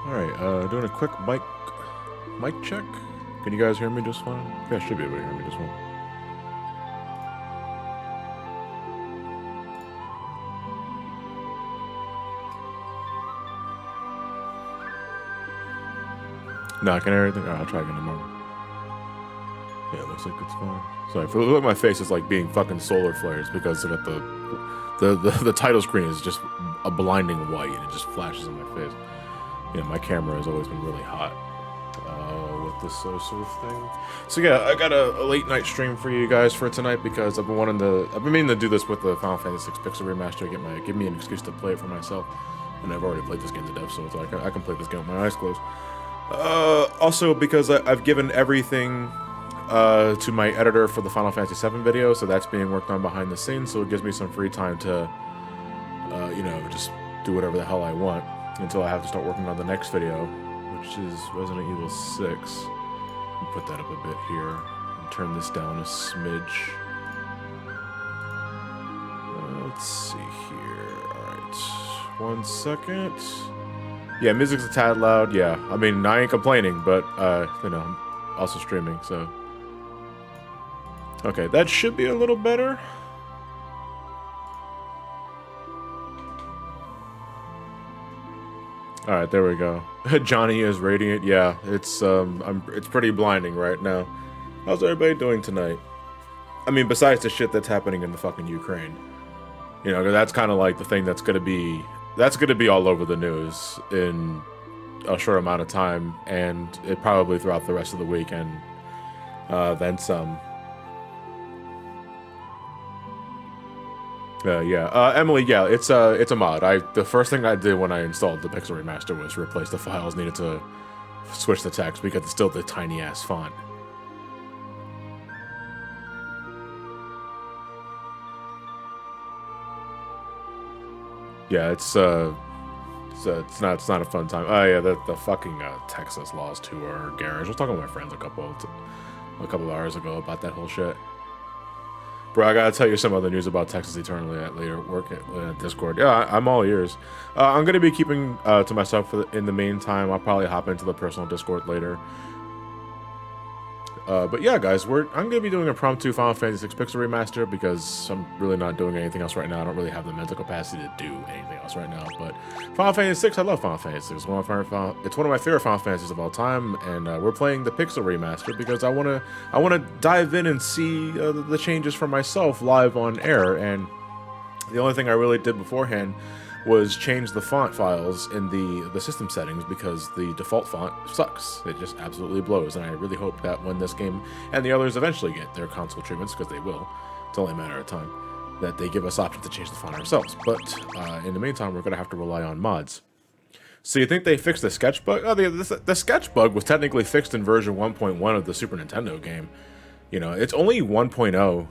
Alright, doing a quick mic check. Can you guys hear me just fine? You guys should be able to hear me just fine. No, I can hear everything. Alright, I'll try again tomorrow. Yeah, it looks like it's fine. Sorry, if it looks like my face is like being fucking solar flares because I got the title screen is just a blinding white and it just flashes in my face. Yeah, my camera has always been really hot with this sort of thing. So yeah, I got a late night stream for you guys for tonight because I've been meaning to do this with the Final Fantasy VI Pixel Remaster, give me an excuse to play it for myself, and I've already played this game to death, so it's like I can play this game with my eyes closed. Also because I've given everything to my editor for the Final Fantasy VII video, so that's being worked on behind the scenes, so it gives me some free time to, just do whatever the hell I want until I have to start working on the next video, which is Resident Evil 6. Let me put that up a bit here and turn this down a smidge. Let's see here. Alright, 1 second. Yeah, music's a tad loud, yeah. I mean, I ain't complaining, but, I'm also streaming, so. Okay, that should be a little better. All right, there we go. Johnny is radiant. Yeah, it's pretty blinding right now. How's everybody doing tonight? I mean, besides the shit that's happening in the fucking Ukraine, that's kind of like the thing that's gonna be all over the news in a short amount of time, and it probably throughout the rest of the week, and then some. Emily, yeah, it's a mod. The first thing I did when I installed the Pixel Remaster was replace the files needed to switch the text because it's still the tiny ass font. Yeah, it's not a fun time. Oh yeah, the fucking Texas laws too are garish. I was talking with my friends a couple of hours ago about that whole shit. Bro, I gotta tell you some other news about Texas Eternally at later work at Discord. Yeah, I'm all ears. I'm gonna be keeping to myself in the meantime. I'll probably hop into the personal Discord later. But yeah, guys, I'm gonna be doing an impromptu Final Fantasy VI Pixel Remaster because I'm really not doing anything else right now. I don't really have the mental capacity to do anything else right now. But Final Fantasy VI, I love Final Fantasy VI. It's one of my favorite Final Fantasies of all time, and we're playing the Pixel Remaster because I wanna dive in and see the changes for myself live on air. And the only thing I really did beforehand was change the font files in the system settings because the default font sucks. It just absolutely blows, and I really hope that when this game and the others eventually get their console treatments, because they will, it's only a matter of time, that they give us options to change the font ourselves. But in the meantime, we're going to have to rely on mods. So you think they fixed the sketch bug? Oh, the sketch bug was technically fixed in version 1.1 of the Super Nintendo game. It's only 1.0,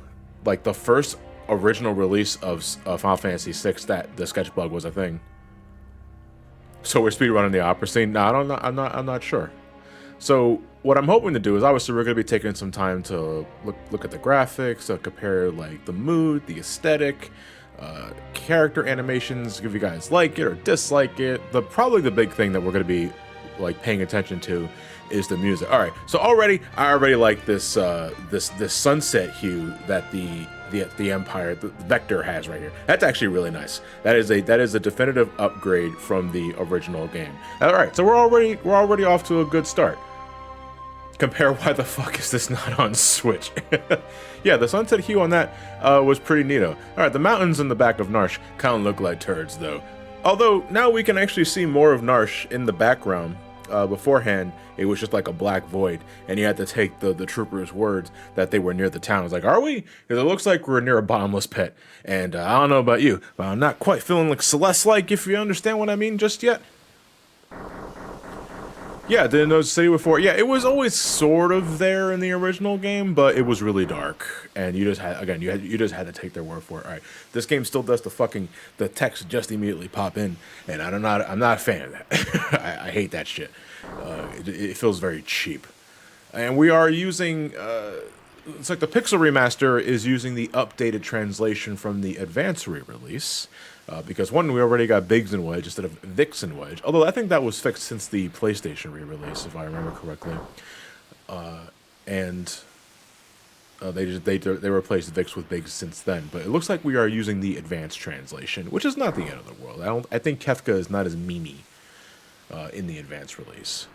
like the first original release of Final Fantasy VI that the sketch bug was a thing. So we're speedrunning the opera scene. No, I'm not sure. So what I'm hoping to do is obviously we're going to be taking some time to look at the graphics, compare like the mood, the aesthetic, character animations, if you guys like it or dislike it. Probably the big thing that we're going to be like paying attention to is the music. All right, so I already like this this sunset hue that the Empire, the Vector has right here. That's actually really nice. That is a definitive upgrade from the original game. All right, so we're already off to a good start. Compare why the fuck is this not on Switch? Yeah, the sunset hue on that was pretty neato. All right, the mountains in the back of Narsh kind of look like turds though. Although now we can actually see more of Narsh in the background. Beforehand, it was just like a black void, and you had to take the troopers' words that they were near the town. It's like, are we? Because it looks like we're near a bottomless pit. And I don't know about you, but I'm not quite feeling like Celeste-like, if you understand what I mean just yet. Yeah, didn't know the city before. Yeah, it was always sort of there in the original game, but it was really dark, and you just had to take their word for it. All right, this game still does the text just immediately pop in, and I'm not a fan of that. I hate that shit. It feels very cheap, and we are using. It's like the Pixel Remaster is using the updated translation from the Advance re-release. Because one, we already got Biggs and Wedge instead of Vix and Wedge. Although I think that was fixed since the PlayStation re-release, if I remember correctly. They replaced Vix with Biggs since then. But it looks like we are using the advanced translation, which is not the end of the world. I think Kefka is not as memey in the advanced release.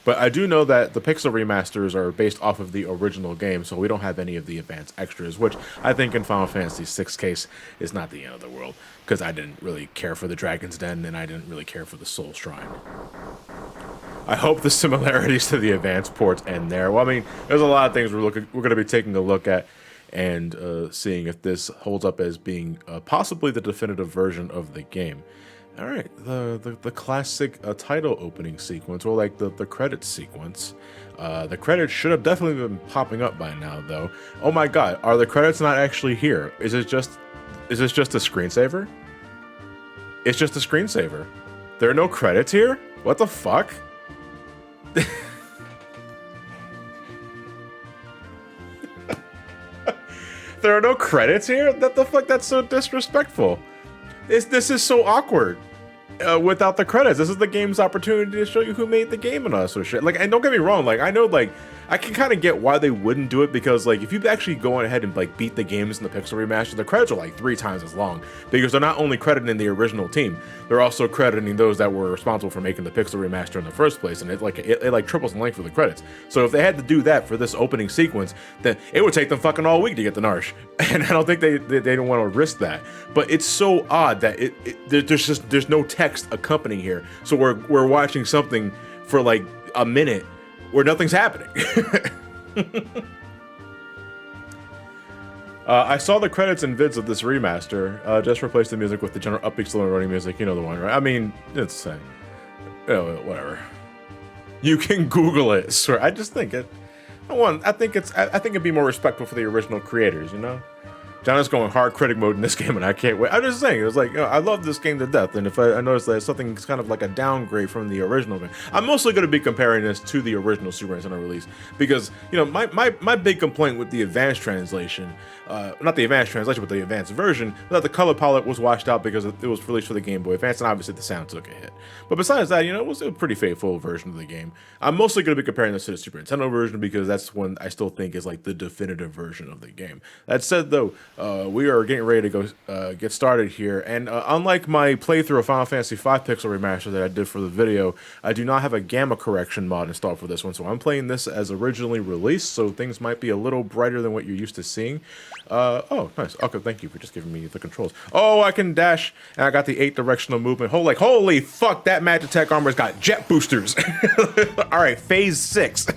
But I do know that the Pixel remasters are based off of the original game, so we don't have any of the advanced extras, which I think in Final Fantasy VI case is not the end of the world, because I didn't really care for the Dragon's Den, and I didn't really care for the Soul Shrine. I hope the similarities to the advanced ports end there. Well, I mean, there's a lot of things we're going to be taking a look at and seeing if this holds up as being possibly the definitive version of the game. All right, the classic title opening sequence, or like the credits sequence. The credits should have definitely been popping up by now, though. Oh my God, are the credits not actually here? Is this just a screensaver? It's just a screensaver. There are no credits here? What the fuck? There are no credits here? What the fuck? That's so disrespectful. This is so awkward. Without the credits, this is the game's opportunity to show you who made the game and all sort of shit. Like, and don't get me wrong, like, I know, like, I can kind of get why they wouldn't do it, because, like, if you actually go ahead and, like, beat the games in the Pixel Remaster, the credits are, like, 3 times as long, because they're not only crediting the original team, they're also crediting those that were responsible for making the Pixel Remaster in the first place, and it triples in length for the credits. So if they had to do that for this opening sequence, then it would take them fucking all week to get the Narsh, and I don't think they don't want to risk that. But it's so odd that there's no text accompanying here, so we're watching something for, like, a minute where nothing's happening. I saw the credits and vids of this remaster. Just replace the music with the general upbeat, slow and running music. You know the one, right? I mean, it's the same. Whatever. You can Google it. Swear. I just think it. I think it'd be more respectful for the original creators. You know. John is going hard critic mode in this game, and I can't wait. I'm just saying, it was like, I love this game to death, and if I notice that something's kind of like a downgrade from the original game, I'm mostly going to be comparing this to the original Super Nintendo release, because, my big complaint with the advanced translation, not the advanced translation, but the advanced version, that the color palette was washed out because it was released for the Game Boy Advance, and obviously the sound took a hit. But besides that, it was a pretty faithful version of the game. I'm mostly going to be comparing this to the Super Nintendo version, because that's one I still think is like the definitive version of the game. That said, though, we are getting ready to go get started here, and unlike my playthrough of Final Fantasy V Pixel Remaster that I did for the video, I do not have a gamma correction mod installed for this one, so I'm playing this as originally released, so things might be a little brighter than what you're used to seeing. Oh, nice. Okay, thank you for just giving me the controls. Oh, I can dash, and I got the 8 directional movement. Holy fuck, that Magitech armor's got jet boosters. All right, phase 6.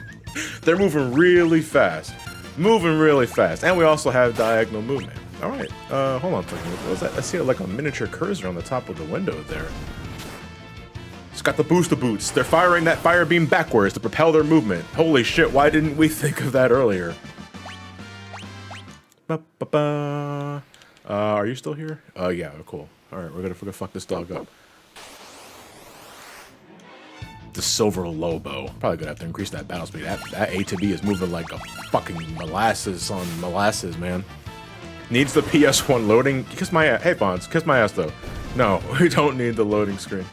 They're moving really fast. And we also have diagonal movement. All right, hold on a second. What was that? I see like a miniature cursor on the top of the window there. It's got the booster boots. They're firing that fire beam backwards to propel their movement. Holy shit, why didn't we think of that earlier? Are you still here? Yeah, cool. All right, we're gonna fuck this dog up. The Silver Lobo. Probably gonna have to increase that battle speed. That A to B is moving like a fucking molasses on molasses, man. Needs the PS1 loading. Kiss my ass. Hey, Bonds, kiss my ass though. No, we don't need the loading screen.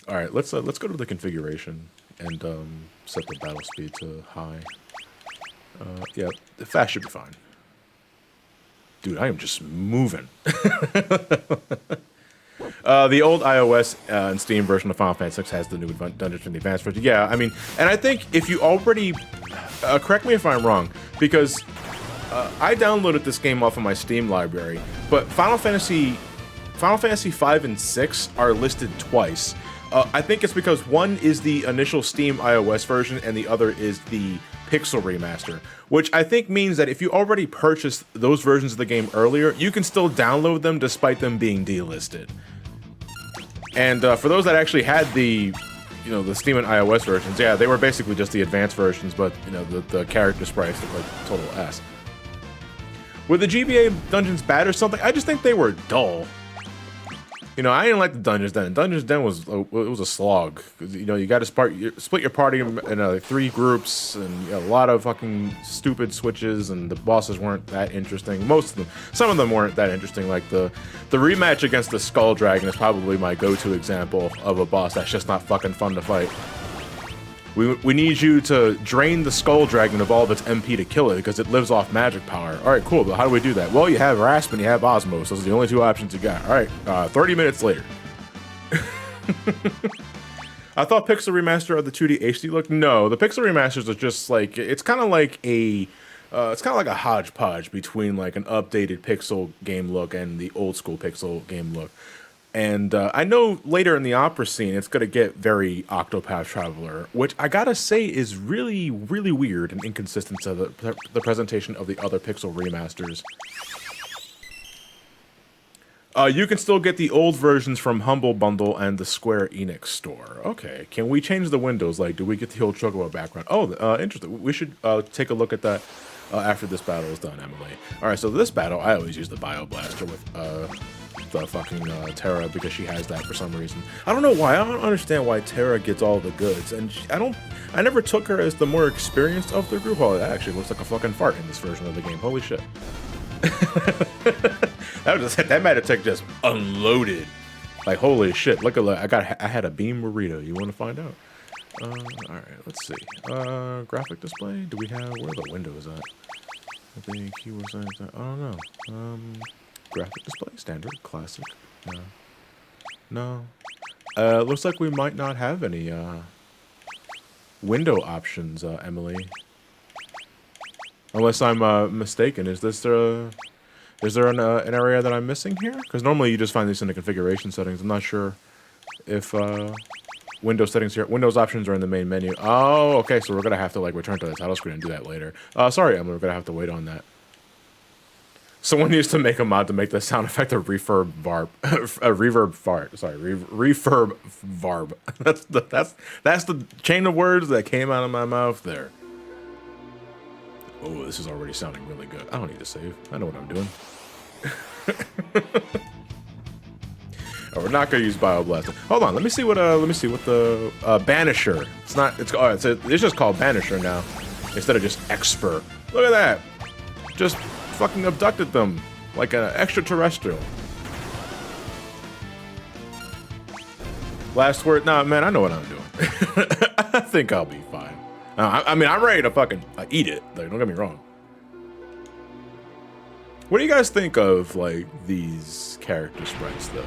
All right, let's go to the configuration and set the battle speed to high. Yeah, the fast should be fine. Dude, I am just moving. The old iOS and Steam version of Final Fantasy VI has the new dungeons from the advanced version. Yeah, I mean, and I think if you already, correct me if I'm wrong, because I downloaded this game off of my Steam library, but Final Fantasy V and 6 are listed twice. I think it's because one is the initial Steam iOS version and the other is the Pixel Remaster, which I think means that if you already purchased those versions of the game earlier, you can still download them despite them being delisted. And for those that actually had the Steam and iOS versions, yeah, they were basically just the advanced versions, but the character sprites look like total ass. Were the GBA dungeons bad or something? I just think they were dull. You know, I didn't like the Dungeons Den. Dungeons Den was a slog. 'Cause, you know, you got to split your party in 3 groups, and you know, a lot of fucking stupid switches, and the bosses weren't that interesting. Most of them, some of them weren't that interesting. Like the rematch against the Skull Dragon is probably my go-to example of a boss that's just not fucking fun to fight. We need you to drain the Skull Dragon of all of its MP to kill it because it lives off magic power. All right, cool, but how do we do that? Well, you have Rasp and you have Osmos. Those are the only 2 options you got. All right, 30 minutes later. I thought Pixel Remaster of the 2D HD look. No, the Pixel Remasters are just like, it's kind of like a hodgepodge between like an updated Pixel game look and the old school Pixel game look. And I know later in the opera scene, it's going to get very Octopath Traveler, which I gotta say is really, really weird and inconsistent to the presentation of the other Pixel remasters. You can still get the old versions from Humble Bundle and the Square Enix store. Okay, can we change the windows? Like, do we get the old Chocobo background? Oh, interesting. We should take a look at that after this battle is done, Emily. All right, so this battle, I always use the Bio Blaster with the fucking Terra because she has that for some reason. I don't know why. I don't understand why Terra gets all the goods, and I never took her as the more experienced of the group. Oh, that actually looks like a fucking fart in this version of the game. Holy shit. that Meditech just unloaded. Like, holy shit. Look at I had a beam burrito. You want to find out? All right, let's see. Graphic display. Do we have where the window is at? I think he was at. I don't know. Graphic display, standard, classic. No. Looks like we might not have any window options, Emily. Unless I'm mistaken. Is there an area that I'm missing here? Because normally you just find these in the configuration settings. I'm not sure if Windows settings here. Windows options are in the main menu. Oh, okay. So we're gonna have to like return to the title screen and do that later. Sorry, Emily. We're gonna have to wait on that. Someone needs to make a mod to make the sound effect a reverb varb. A reverb fart. Sorry, refurb varb. That's the chain of words that came out of my mouth there. Oh, this is already sounding really good. I don't need to save. I know what I'm doing. Oh, we're not gonna use Bioblaster. Hold on, let me see what the Banisher. It's just called Banisher now instead of just Expert. Look at that. Just fucking abducted them like an extraterrestrial. Last word? Nah, man, I know what I'm doing. I think I'll be fine. I mean, I'm ready to fucking eat it. Like, don't get me wrong. What do you guys think of like these character sprites, though?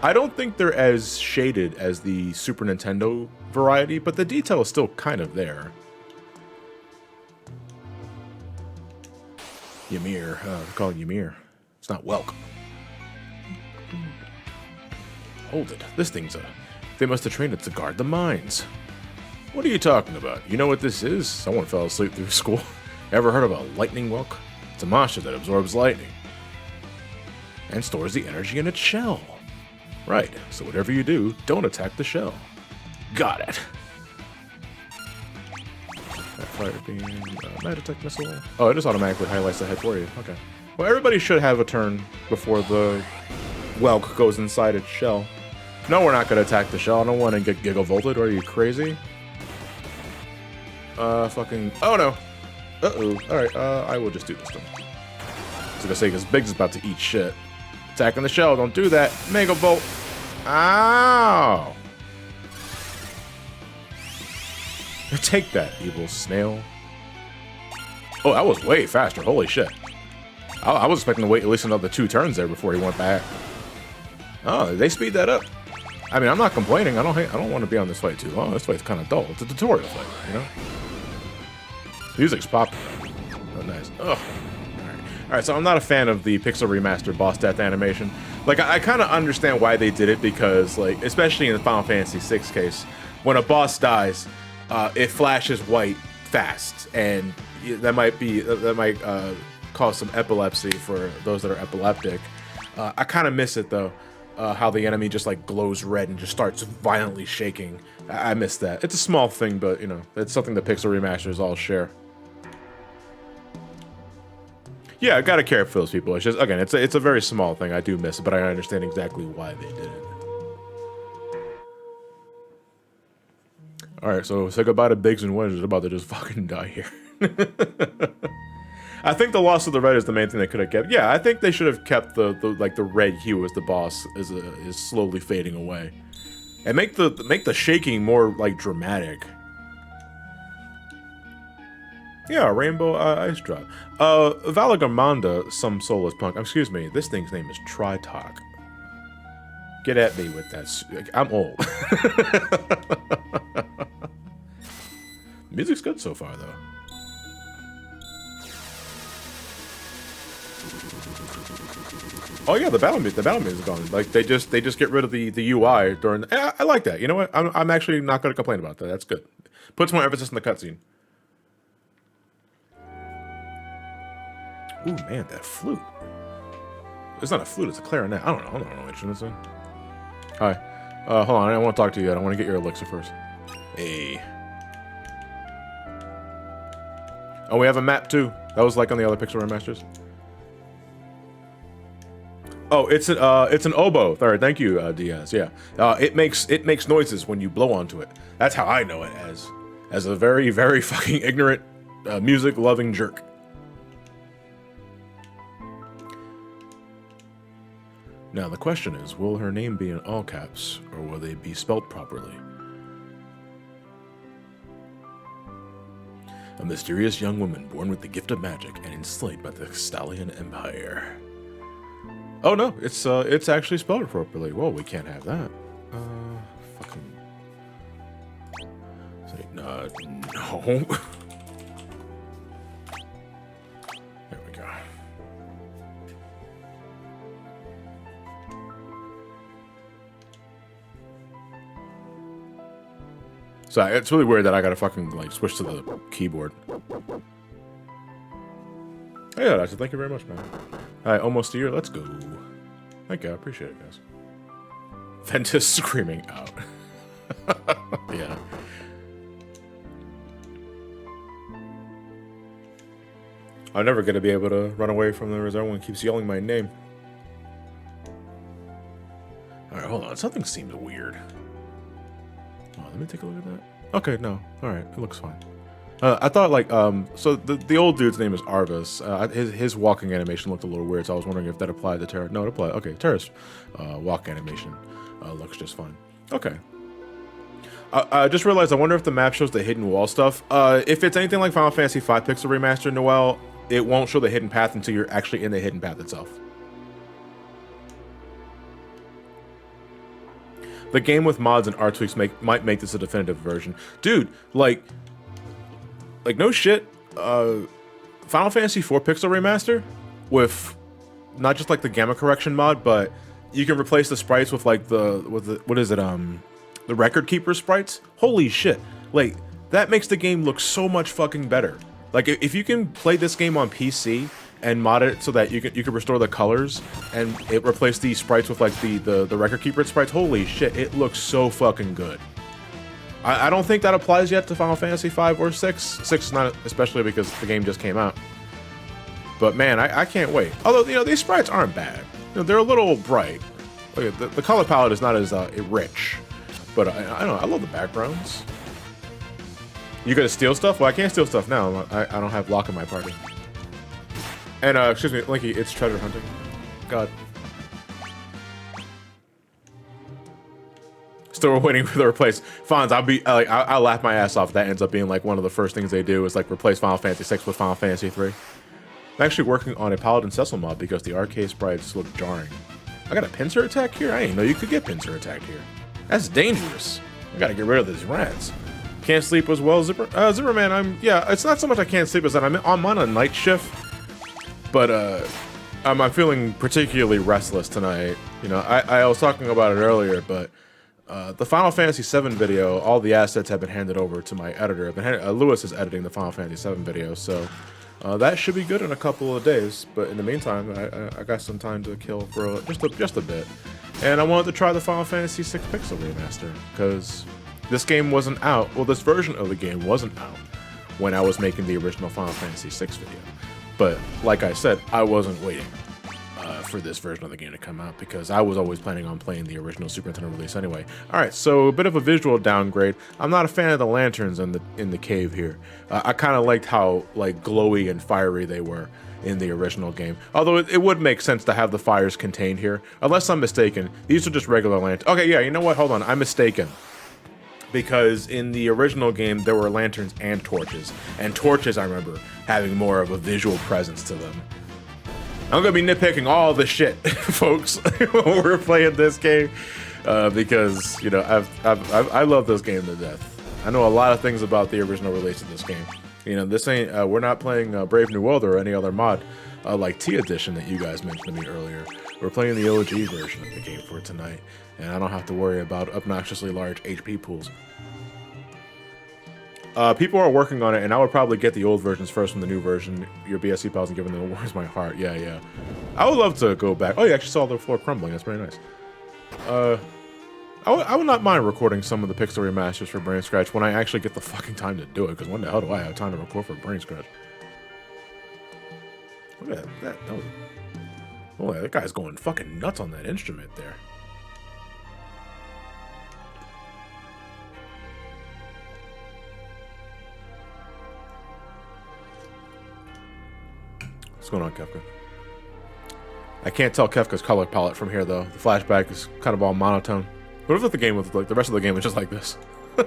I don't think they're as shaded as the Super Nintendo variety, but the detail is still kind of there. Ymir, call it Ymir. It's not Welk. Hold it. This thing's they must have trained it to guard the mines. What are you talking about? You know what this is? Someone fell asleep through school. Ever heard of a lightning Welk? It's a monster that absorbs lightning and stores the energy in its shell. Right, so whatever you do, don't attack the shell. Got it. That fire beam, Meditech missile. Oh, it just automatically highlights the head for you. Okay. Well, everybody should have a turn before the Welk goes inside its shell. No, we're not going to attack the shell. I don't want to get gigavolted. Are you crazy? Fucking... Oh, no. Uh-oh. Alright, I will just do this to him. I was going to say, because Biggs is about to eat shit. Attacking the shell. Don't do that. Mega Volt. Ow! Take that, evil snail. Oh, that was way faster. Holy shit. I was expecting to wait at least another 2 turns there before he went back. Oh, they speed that up. I mean, I'm not complaining. I don't want to be on this fight too long. This fight's kind of dull. It's a tutorial fight, you know? Music's popping. Oh, nice. Ugh. Alright, so I'm not a fan of the Pixel Remaster boss death animation. Like, I kind of understand why they did it because, like, especially in the Final Fantasy VI case, when a boss dies, it flashes white fast, and that might cause some epilepsy for those that are epileptic. I kind of miss it, though, how the enemy just, like, glows red and just starts violently shaking. I miss that. It's a small thing, but, you know, it's something that Pixel Remasters all share. Yeah, I gotta care for those people. It's just, again, it's a very small thing. I do miss it, but I understand exactly why they did it. All right, so say goodbye to Biggs and Wedge is about to just fucking die here. I think the loss of the red is the main thing they could have kept. Yeah, I think they should have kept the red hue as the boss is slowly fading away, and make the shaking more like dramatic. Yeah, Rainbow Ice Drop. Valagamanda, some soulless punk. Excuse me, this thing's name is Tritalk. Get at me with that. I'm old. Music's good so far, though. Oh yeah, the battle music is gone. Like they just get rid of the UI during. I like that. You know what? I'm actually not going to complain about that. That's good. Puts more emphasis in the cutscene. Ooh man, that flute. It's not a flute. It's a clarinet. I don't know what instrument it's in. Hi. Hold on. I don't want to talk to you yet. I want to get your elixir first. Hey. Oh, we have a map too. That was like on the other Pixel Remasters. Oh, it's an oboe. All right, thank you, Diaz. Yeah, it makes noises when you blow onto it. That's how I know it as a very fucking ignorant, music loving jerk. Now the question is, will her name be in all caps or will they be spelled properly? A mysterious young woman born with the gift of magic and enslaved by the Stallion Empire. Oh no, it's actually spelled appropriately. Whoa, we can't have that. Fucking. Say, no. There we go. So it's really weird that I gotta fucking like switch to the keyboard. Oh, yeah, actually, thank you very much, man. Alright, almost a year. Let's go. Thank you. I appreciate it, guys. Ventus screaming out. Yeah. I'm never going to be able to run away from them as everyone keeps yelling my name. Alright, hold on. Something seems weird. Oh, let me take a look at that. Okay, no. Alright, it looks fine. I thought like so the old dude's name is Arvis. His walking animation looked a little weird, so I was wondering if that applied to Terra. No, it applied. Okay, Terra's walk animation looks just fine. Okay. I just realized I wonder if the map shows the hidden wall stuff. If it's anything like Final Fantasy V Pixel Remaster, Noel, it won't show the hidden path until you're actually in the hidden path itself. The game with mods and art tweaks might make this a definitive version, dude. Like no shit, Final Fantasy IV Pixel Remaster with not just like the gamma correction mod, but you can replace the sprites with like the what is it, the record keeper sprites. Holy shit! Like that makes the game look so much fucking better. Like if you can play this game on PC and mod it so that you can restore the colors and it replace the sprites with like the record keeper sprites. Holy shit! It looks so fucking good. I don't think that applies yet to Final Fantasy V or 6. 6 is not, especially because the game just came out. But man, I can't wait. Although, you know, these sprites aren't bad. You know, they're a little bright. Okay, the color palette is not as rich. But I don't know, I love the backgrounds. You gonna steal stuff? Well, I can't steal stuff now. I don't have Locke in my party. And, excuse me, Linky, it's treasure hunting. God. Still waiting for the replace. Fonz, I'll laugh my ass off if that ends up being like one of the first things they do is like replace Final Fantasy VI with Final Fantasy III. I'm actually working on a Paladin Cecil mod because the arcade sprites look jarring. I got a pincer attack here? I didn't know you could get pincer attack here. That's dangerous. I gotta get rid of these rats. Can't sleep as well, Zipper? Zipperman, yeah, it's not so much I can't sleep as that I'm on a night shift, but I'm feeling particularly restless tonight. You know, I was talking about it earlier, but the Final Fantasy VII video, all the assets have been handed over to my editor. Lewis is editing the Final Fantasy VII video, so that should be good in a couple of days. But in the meantime, I got some time to kill for just a bit. And I wanted to try the Final Fantasy VI Pixel Remaster, because this game wasn't out. Well, this version of the game wasn't out when I was making the original Final Fantasy VI video. But like I said, I wasn't waiting for this version of the game to come out because I was always planning on playing the original Super Nintendo release anyway. All right, so a bit of a visual downgrade. I'm not a fan of the lanterns in the cave here. I kind of liked how like glowy and fiery they were in the original game. Although it would make sense to have the fires contained here. Unless I'm mistaken, these are just regular lanterns. Okay, yeah, you know what? Hold on, I'm mistaken. Because in the original game, there were lanterns and torches. And torches, I remember, having more of a visual presence to them. I'm gonna be nitpicking all the shit, folks, when we're playing this game. Because, you know, I love this game to death. I know a lot of things about the original release of this game. You know, this ain't, we're not playing Brave New World or any other mod like T Edition that you guys mentioned to me earlier. We're playing the OG version of the game for tonight, and I don't have to worry about obnoxiously large HP pools. People are working on it, and I would probably get the old versions first from the new version. Your BSC pals and giving them Where's My Heart. Yeah, yeah. I would love to go back. Oh, you actually saw the floor crumbling. That's very nice. I would not mind recording some of the pixel remasters for Brain Scratch when I actually get the fucking time to do it, because when the hell do I have time to record for Brain Scratch? Look at that. Oh, that guy's going fucking nuts on that instrument there. What's going on, Kefka? I can't tell Kefka's color palette from here, though. The flashback is kind of all monotone. What if the game was like the rest of the game was just like this? Ooh,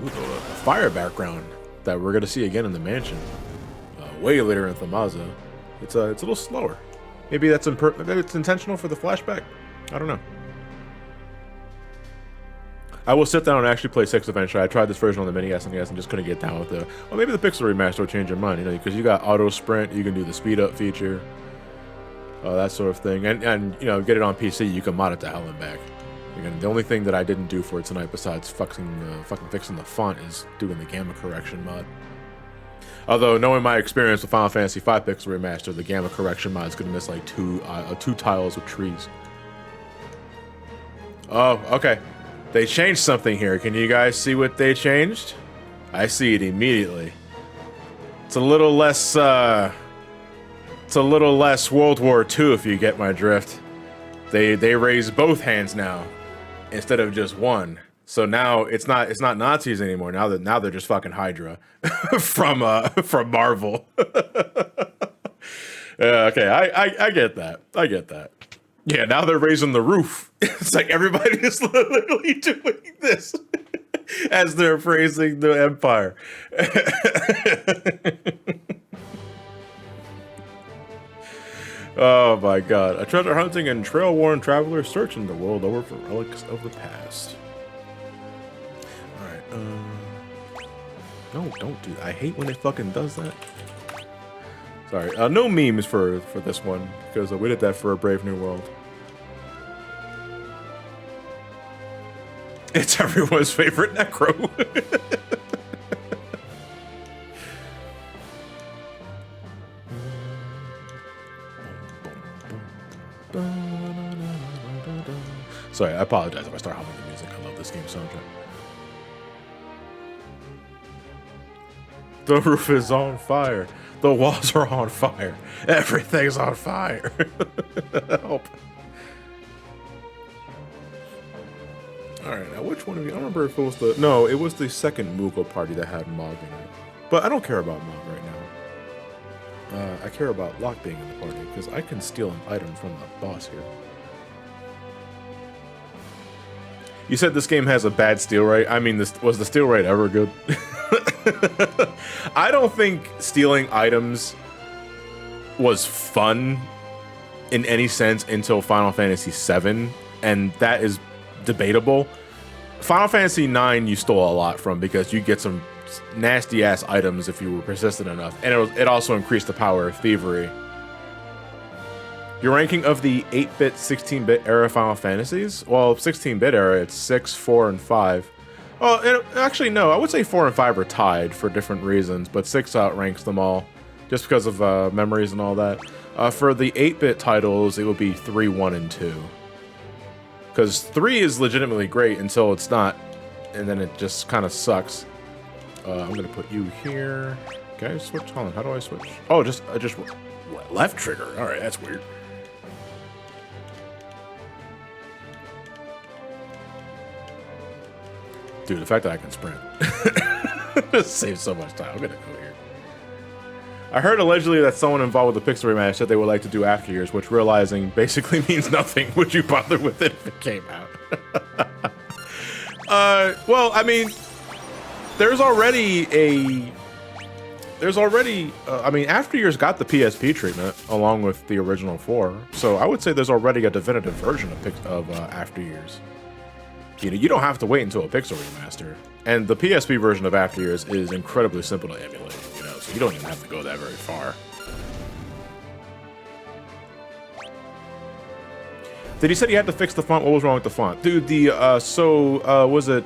the fire background that we're gonna see again in the mansion, way later in Thamaza. It's a little slower. Maybe that's maybe it's intentional for the flashback. I don't know. I will sit down and actually play 6 eventually. I tried this version on the mini SNES and just couldn't get down with it. Well, maybe the Pixel Remaster will change your mind, you know, because you got auto sprint, you can do the speed up feature, that sort of thing, and you know, get it on PC, you can mod it to hell and back. Again, the only thing that I didn't do for it tonight, besides fucking fixing the font, is doing the gamma correction mod. Although, knowing my experience with Final Fantasy V Pixel Remaster, the gamma correction mod is gonna miss like two tiles of trees. Oh, okay. They changed something here. Can you guys see what they changed? I see it immediately. It's a little less, World War II, if you get my drift. They raise both hands now, instead of just one. So now it's not Nazis anymore. Now they're just fucking Hydra from Marvel. Okay, I get that. I get that. Yeah, now they're raising the roof. It's like everybody is literally doing this as they're praising the Empire. Oh my god. A treasure hunting and trail-worn traveler searching the world over for relics of the past. Alright, no, don't do that. I hate when it fucking does that. Sorry, no memes for this one, because we did that for a Brave New World. It's everyone's favorite Necro. Sorry, I apologize if I start humming the music. I love this game soundtrack. The roof is on fire. The walls are on fire. Everything's on fire. Help. Alright, now which one of you? I don't remember if it was the... No, it was the second Moogle party that had Mog in it. But I don't care about Mog right now. I care about Locke being in the party, because I can steal an item from the boss here. You said this game has a bad steal rate. I mean, was the steal rate ever good? I don't think stealing items was fun in any sense until Final Fantasy VII, and that is debatable. Final Fantasy IX you stole a lot from because you get some nasty ass items if you were persistent enough, and it also increased the power of thievery. Your ranking of the 8-bit, 16-bit era Final Fantasies? Well, 16-bit era, it's 6, 4, and 5. Oh, actually, no. I would say 4 and 5 are tied for different reasons, but 6 outranks them all, just because of memories and all that. For the 8-bit titles, it would be 3, 1, and 2. Because 3 is legitimately great until it's not and then it just kind of sucks. I'm gonna put you here. Can I switch? Hold on, how do I switch? Oh, just left trigger. All right, that's weird. Dude, the fact that I can sprint just saves so much time. I'm gonna go here. I heard allegedly that someone involved with the Pixel Remaster said they would like to do After Years, which realizing basically means nothing. Would you bother with it if it came out? Well, I mean, there's already, I mean, After Years got the PSP treatment along with the original 4, so I would say there's already a definitive version of After Years. You know, you don't have to wait until a Pixel Remaster, and the PSP version of After Years is incredibly simple to emulate. You know, so you don't even have to go that very far. Did he said he had to fix the font? What was wrong with the font, dude? Was it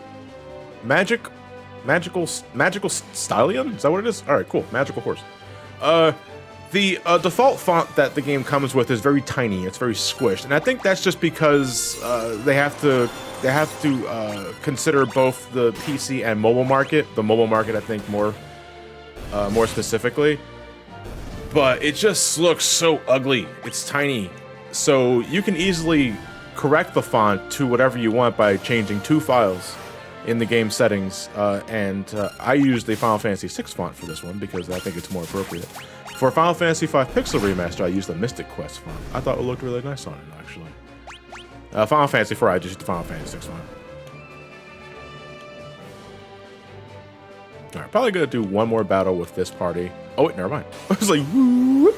Magical Stallion? Is that what it is? All right, cool. Magical Horse. The default font that the game comes with is very tiny. It's very squished, and I think that's just because they have to consider both the PC and mobile market. The mobile market, I think, more specifically. But it just looks so ugly. It's tiny, so you can easily correct the font to whatever you want by changing 2 files in the game settings, and I used the Final Fantasy VI font for this one because I think it's more appropriate. For Final Fantasy V Pixel Remaster, I used the Mystic Quest font. I thought it looked really nice on it, actually. Final Fantasy IV, I just used the Final Fantasy VI font. Alright, probably gonna do one more battle with this party. Oh wait, never mind. I was like, woo!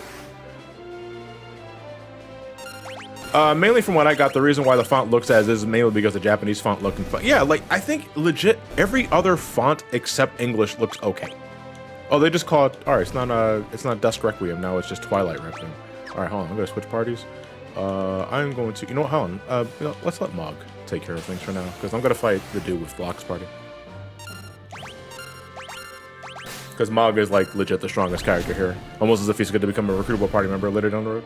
Mainly from what I got, the reason why the font looks as is mainly because the Japanese font looked fun. Yeah, like, I think legit every other font except English looks okay. Oh, they just call it, alright, it's not Dusk Requiem, now it's just Twilight Requiem. Alright, hold on, I'm gonna switch parties. I'm going to, you know what, hold on, let's let Mog take care of things for now, because I'm gonna fight the dude with Block's party. Because Mog is, like, legit the strongest character here. Almost as if he's going to become a recruitable party member later down the road.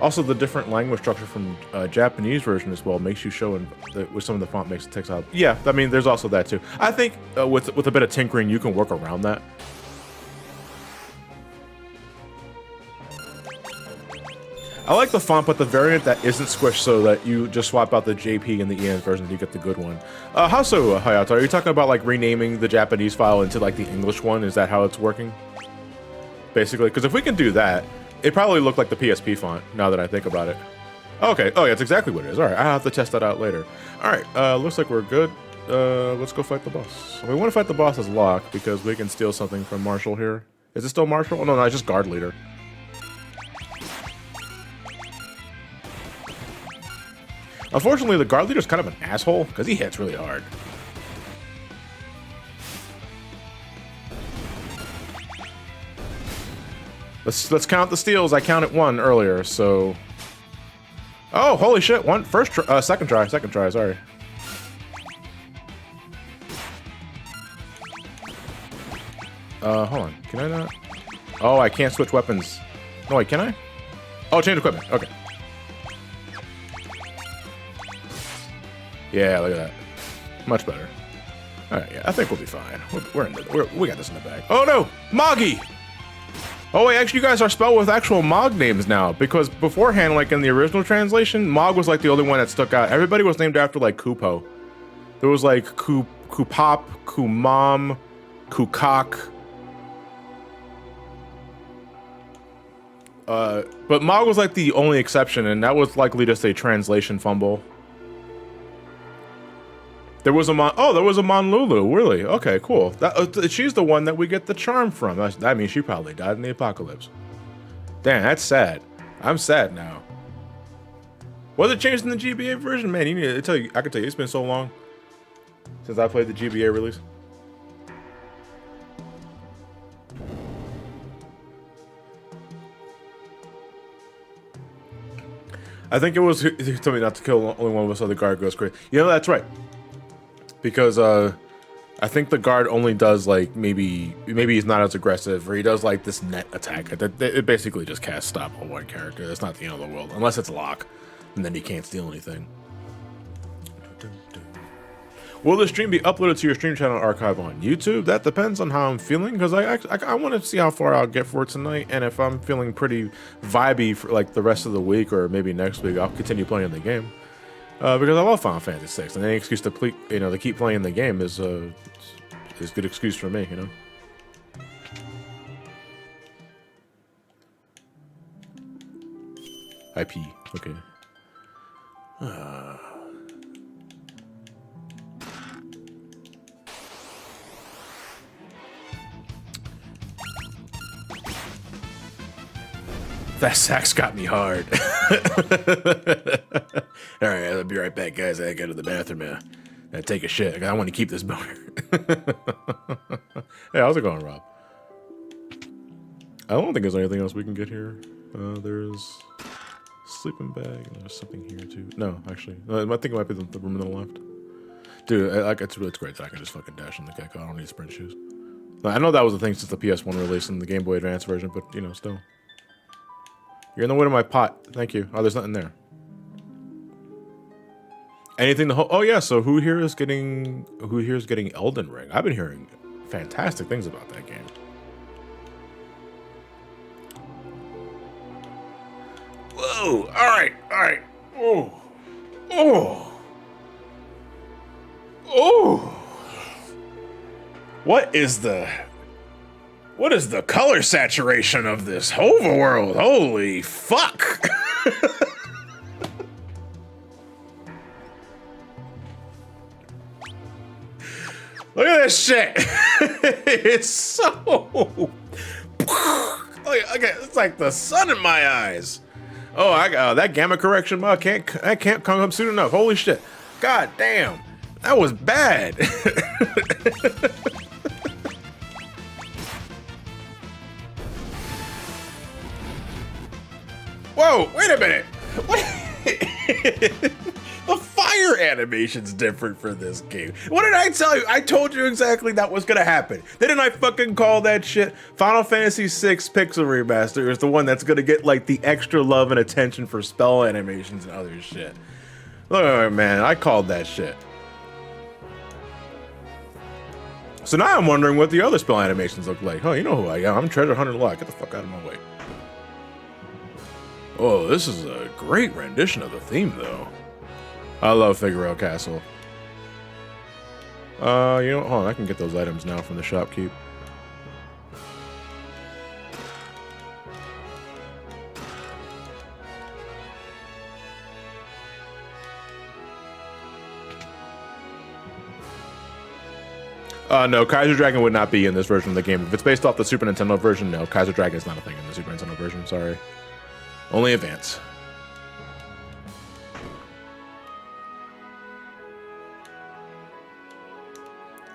Also, the different language structure from Japanese version as well makes you show with some of the font makes it text out. Yeah, I mean, there's also that too. I think with a bit of tinkering, you can work around that. I like the font, but the variant that isn't squished so that you just swap out the JP and the EN version, you get the good one. How so, Hayato? Are you talking about like renaming the Japanese file into like the English one? Is that how it's working? Basically, because if we can do that, it probably looked like the PSP font, now that I think about it. Okay, oh yeah, that's exactly what it is. Alright, I'll have to test that out later. Alright, looks like we're good. Let's go fight the boss. We want to fight the boss as Locke, because we can steal something from Marshall here. Is it still Marshall? Oh no, it's just Guard Leader. Unfortunately, the Guard Leader's kind of an asshole, because he hits really hard. Let's count the steals. I counted 1 earlier, so. Oh, holy shit! Second try, sorry. Hold on. Can I not? Oh, I can't switch weapons. No, wait, can I? Oh, change equipment. Okay. Yeah, look at that. Much better. All right, yeah, I think we'll be fine. We got this in the bag. Oh no, Moggy! Oh wait, actually you guys are spelled with actual Mog names now, because beforehand, like in the original translation, Mog was like the only one that stuck out. Everybody was named after like Kupo. There was like Kupop, Kumam, Kukak. But Mog was like the only exception, and that was likely just a translation fumble. There was a Monlulu, really? Okay, cool. She's the one that we get the charm from. That means she probably died in the apocalypse. Damn, that's sad. I'm sad now. Was it changed in the GBA version? Man, I can tell you, it's been so long since I played the GBA release. I think it was, he told me not to kill only one of us, so the guard goes crazy. You know, that's right. Because I think the guard only does like maybe he's not as aggressive, or he does like this net attack. It basically just casts stop on one character. That's not the end of the world, unless it's Locke, and then he can't steal anything. Will the stream be uploaded to your stream channel archive on YouTube? That depends on how I'm feeling, because I want to see how far I'll get for it tonight, and if I'm feeling pretty vibey for like the rest of the week or maybe next week, I'll continue playing the game. Because I love Final Fantasy VI, and any excuse to to keep playing the game is a good excuse for me, you know. IP, okay. That sax got me hard. All right, I'll be right back, guys. I gotta go to the bathroom now. I take a shit. I want to keep this boner. Hey, how's it going, Rob? I don't think there's anything else we can get here. There's sleeping bag, and there's something here too. No, actually, I think it might be the room on the left. Dude, it's great that I can just fucking dash on the get-go. I don't need sprint shoes. I know that was the thing since the PS1 release and the Game Boy Advance version, but you know, still. You're in the way to my pot. Thank you. Oh, there's nothing there. Anything to oh yeah, so who here is getting Elden Ring? I've been hearing fantastic things about that game. Whoa! Alright. Oh. What is the color saturation of this overworld? Holy fuck! Look at this shit! It's so... Okay, it's like the sun in my eyes. Oh, I got that gamma correction mod can't come up soon enough. Holy shit! God damn, that was bad. Whoa! Wait a minute. The fire animation's different for this game. What did I tell you? I told you exactly that was gonna happen. Didn't I fucking call that shit? Final Fantasy VI Pixel Remaster is the one that's gonna get like the extra love and attention for spell animations and other shit. Look, man, I called that shit. So now I'm wondering what the other spell animations look like. Oh, you know who I am. I'm Treasure Hunter Locke. Get the fuck out of my way. Oh, this is a great rendition of the theme, though. I love Figueroa Castle. You know, hold on, I can get those items now from the shopkeep. No, Kaiser Dragon would not be in this version of the game. If it's based off the Super Nintendo version, no, Kaiser Dragon is not a thing in the Super Nintendo version, sorry. Only Advance.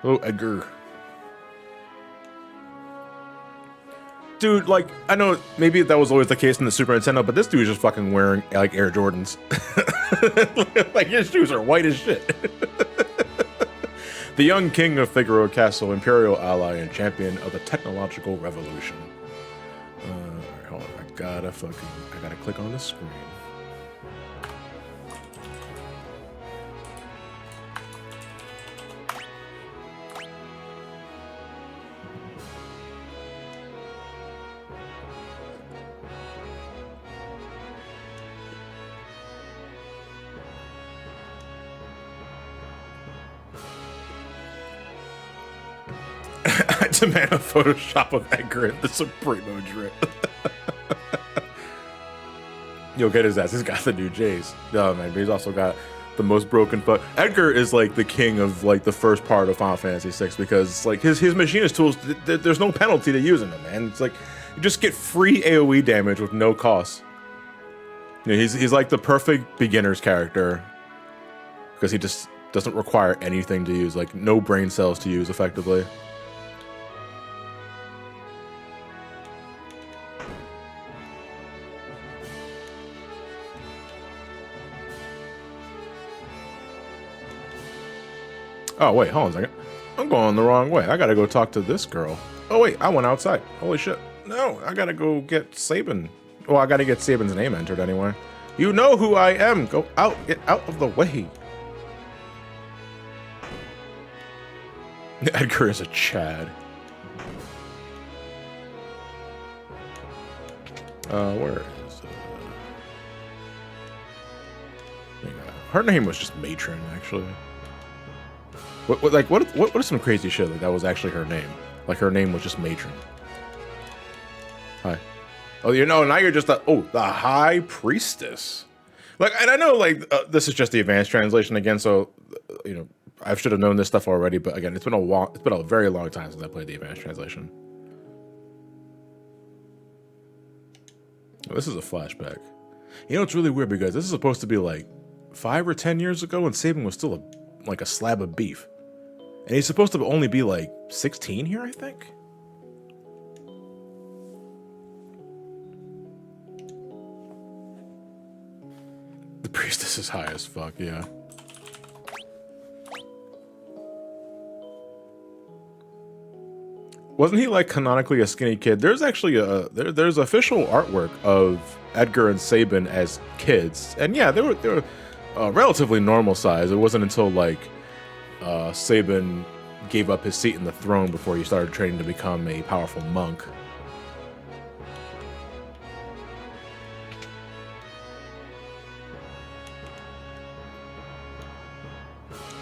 Oh, Edgar. Dude, like, I know maybe that was always the case in the Super Nintendo, but this dude is just fucking wearing, like, Air Jordans. Like, his shoes are white as shit. The young king of Figueroa Castle, imperial ally and champion of the technological revolution. Alright, hold on. I gotta click on the screen. I demand a Photoshop of Edgar in the Supremo drip. You'll get his ass. He's got the new J's. Oh man, but he's also got the most broken foot. Edgar is like the king of like the first part of Final Fantasy VI because like his machinist tools, there's no penalty to using them, man. It's like you just get free AoE damage with no cost. You know, he's like the perfect beginner's character because he just doesn't require anything to use, like no brain cells to use effectively. Oh, wait, hold on a second. I'm going the wrong way. I gotta go talk to this girl. Oh, wait, I went outside. Holy shit. No, I gotta go get Sabin. Well, I gotta get Sabin's name entered anyway. You know who I am. Go out. Get out of the way. Edgar is a Chad. Where is her name was just Matron, actually. What is some crazy shit like that was actually her name? Like her name was just Matron. Hi. Oh, you know, now you're just the High Priestess. Like, and I know like this is just the advanced translation again, so you know I should have known this stuff already. But again, it's been a very long time since I played the advanced translation. This is a flashback. You know, it's really weird because this is supposed to be like 5 or 10 years ago, and Sabin was still like a slab of beef. And he's supposed to only be like 16 here, I think. The priestess is high as fuck, yeah. Wasn't he like canonically a skinny kid? There's actually there's official artwork of Edgar and Sabin as kids, and yeah, they were relatively normal size. It wasn't until like Sabin gave up his seat in the throne before he started training to become a powerful monk.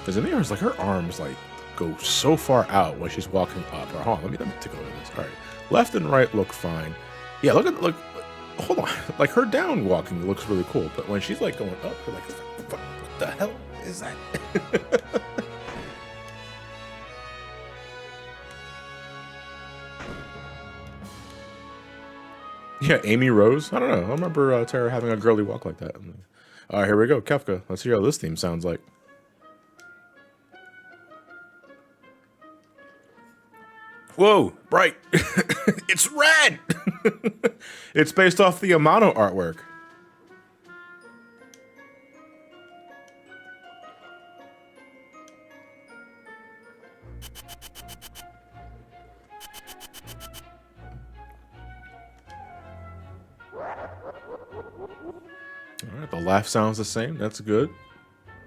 Because in the arms, like her arms like go so far out when she's walking up. Or hold on, let me take a look at this. All right, left and right look fine. Yeah, look. Hold on, like her down walking looks really cool, but when she's like going up, you're like, what the hell is that? Yeah, Amy Rose. I don't know. I remember Tara having a girly walk like that. All right, here we go, Kefka. Let's hear how this theme sounds like. Whoa, bright. It's red. It's based off the Amano artwork. All right, the laugh sounds the same. That's good.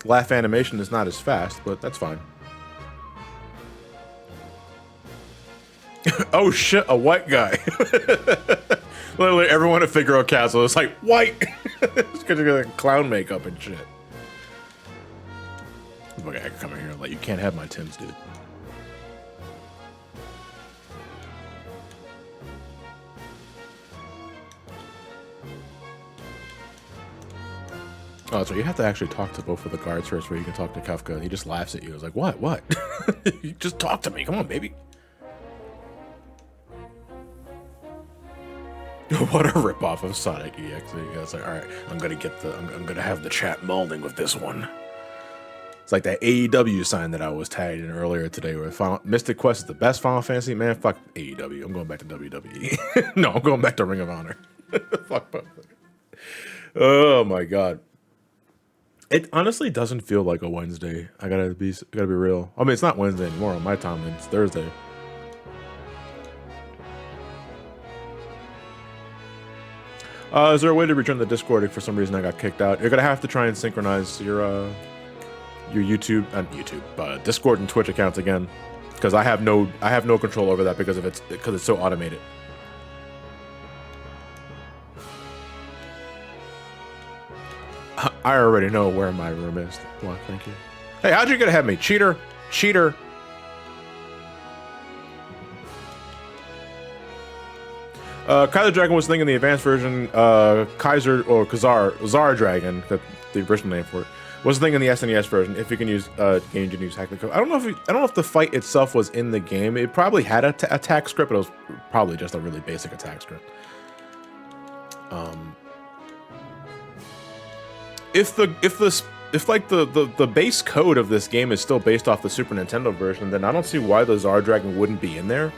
Laugh animation is not as fast, but that's fine. Oh shit, a white guy. Literally everyone at Figaro Castle is like, white! It's because you're like clown makeup and shit. Okay, I can come in here and like, you can't have my Tims, dude. Oh, that's right. You have to actually talk to both of the guards first, where you can talk to Kefka. He just laughs at you. It's like, what? What? You just talk to me. Come on, baby. What a ripoff of Sonic EXE. It's like, all right, I'm gonna have the chat molding with this one. It's like that AEW sign that I was tagged in earlier today, where Mystic Quest is the best Final Fantasy. Man, fuck AEW. I'm going back to WWE. No, I'm going back to Ring of Honor. Fuck. Oh my god. It honestly doesn't feel like a Wednesday. I gotta be real. I mean, it's not Wednesday anymore on my timeline. It's Thursday. Is there a way to return the Discord if for some reason I got kicked out? You're gonna have to try and synchronize your Discord and Twitch accounts again, because I have no control over that because it's so automated. I already know where my room is. Well, thank you. Hey, how'd you get ahead of me? Cheater! Cheater! Kaiser Dragon was thinking the advanced version, Zara Dragon, the original name for it, was thinking the SNES version. If you can use game engine use hack the code. I don't know if the fight itself was in the game. It probably had a attack script, but it was probably just a really basic attack script. If the base code of this game is still based off the Super Nintendo version, then I don't see why the Zara Dragon wouldn't be in there.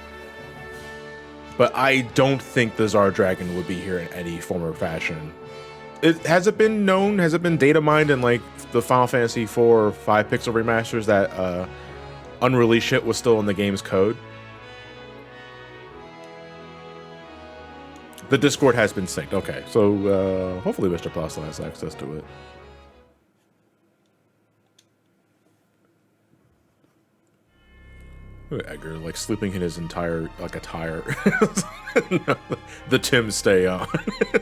But I don't think the Zara Dragon would be here in any form or fashion. Has it been known? Has it been data mined in like the Final Fantasy 4 or 5 pixel remasters that unreleased shit was still in the game's code? The Discord has been synced. Okay, so hopefully Mr. Plastel has access to it. Look at Edgar, like sleeping in his entire, like, attire. The Tim stay on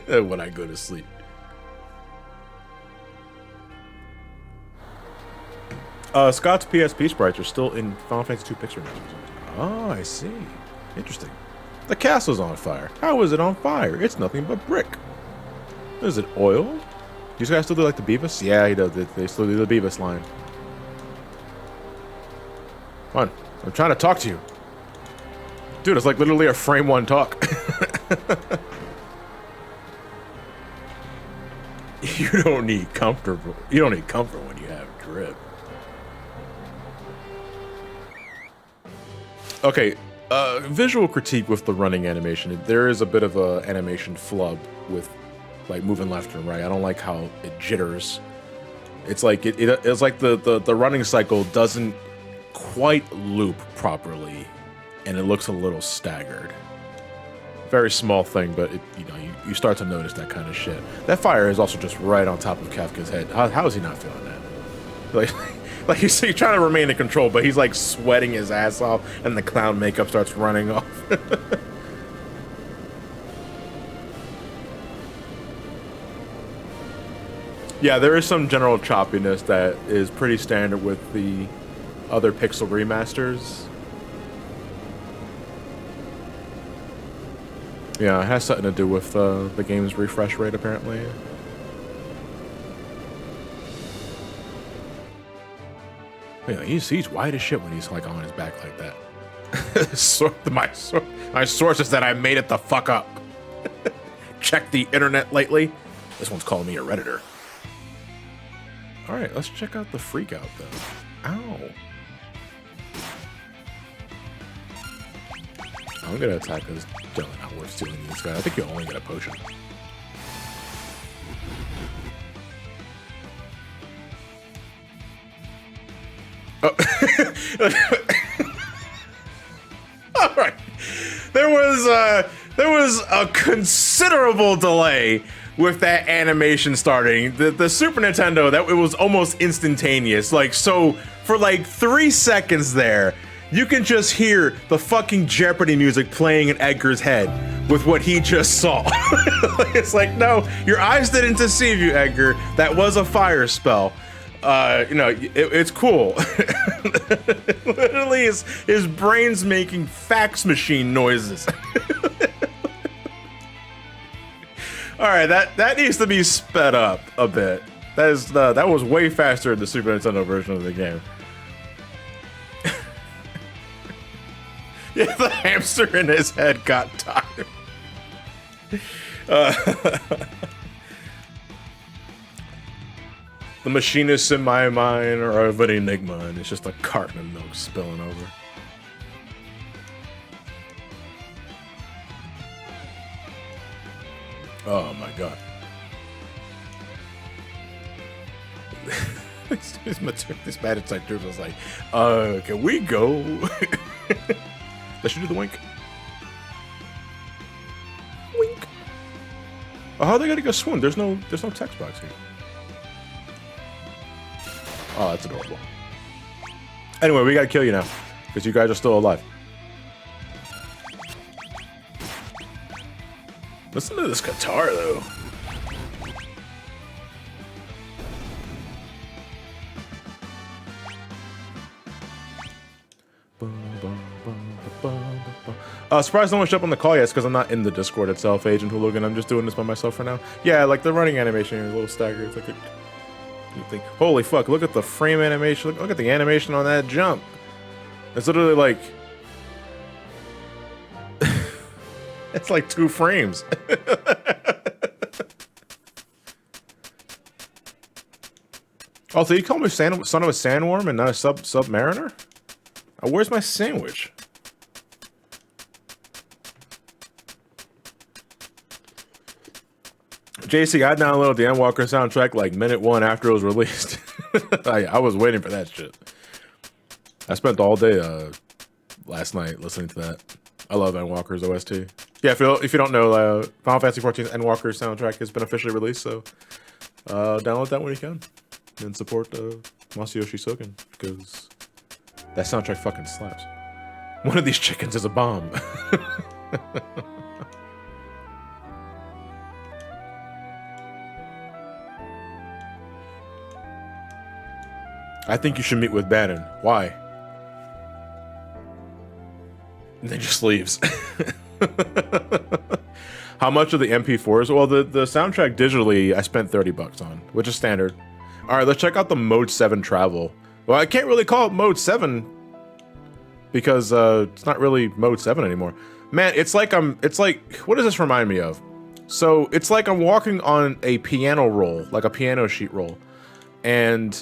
when I go to sleep. Scott's PSP sprites are still in Final Fantasy II Picture Masters. Oh, I see. Interesting. The castle's on fire. How is it on fire? It's nothing but brick. Is it oil? These guys still do like the Beavis? Yeah, he does. They still do the Beavis line. Come on. I'm trying to talk to you. Dude, it's like literally a frame one talk. You don't need comfortable. You don't need comfort when you have grip. Okay, visual critique with the running animation. There is a bit of a animation flub with like moving left and right. I don't like how it jitters. It's like it's like the running cycle doesn't quite loop properly, and it looks a little staggered. Very small thing, but you start to notice that kind of shit. That fire is also just right on top of Kafka's head. How is he not feeling that? Like he's trying to remain in control, but he's like sweating his ass off, and the clown makeup starts running off. Yeah, there is some general choppiness that is pretty standard with the other Pixel remasters. Yeah, it has something to do with the game's refresh rate, apparently. Yeah, he's white as shit when he's like on his back like that. My source is that I made it the fuck up. Check the internet lately. This one's calling me a Redditor. All right, let's check out the freak out though. Ow. I'm gonna attack this. Definitely not worth stealing this guy. I think you only get a potion. Oh. All right. There was a considerable delay with that animation starting. The Super Nintendo, it was almost instantaneous. Like, so for like 3 seconds there, you can just hear the fucking Jeopardy music playing in Edgar's head with what he just saw. It's like, no, your eyes didn't deceive you, Edgar. That was a fire spell. It's cool. Literally, his brain's making fax machine noises. All right, that needs to be sped up a bit. That was way faster in the Super Nintendo version of the game. Yeah, the hamster in his head got tired. The machinists in my mind are of an enigma, and it's just a carton of milk spilling over. Oh my god. This bad inside dude was like, can we go? Let's do the wink. Wink. Oh, how are they gonna go swoon? There's no text box here. Oh, that's adorable. Anyway, we gotta kill you now, because you guys are still alive. Listen to this guitar, though. Surprised no one showed up on the call yet, because I'm not in the Discord itself, Agent Hooligan. I'm just doing this by myself for now. Yeah, like the running animation here is a little staggered. It's like a... Holy fuck, look at the frame animation. Look at the animation on that jump. It's literally like... it's like 2 frames. Oh, so you call me son of a sandworm and not a submariner? Oh, where's my sandwich? JC, I downloaded the Endwalker soundtrack like minute 1 after it was released. I was waiting for that shit. I spent all day last night listening to that. I love Endwalker's OST. Yeah, if you don't know, Final Fantasy XIV's Endwalker soundtrack has been officially released, so download that when you can. And support Masayoshi Soken, because that soundtrack fucking slaps. One of these chickens is a bomb. I think you should meet with Bannon. Why? And then just leaves. How much of the MP4s? Well, the soundtrack digitally, I spent $30 on, which is standard. All right, let's check out the Mode 7 travel. Well, I can't really call it Mode 7 because it's not really Mode 7 anymore. Man, it's like, what does this remind me of? So it's like I'm walking on a piano roll, like a piano sheet roll. And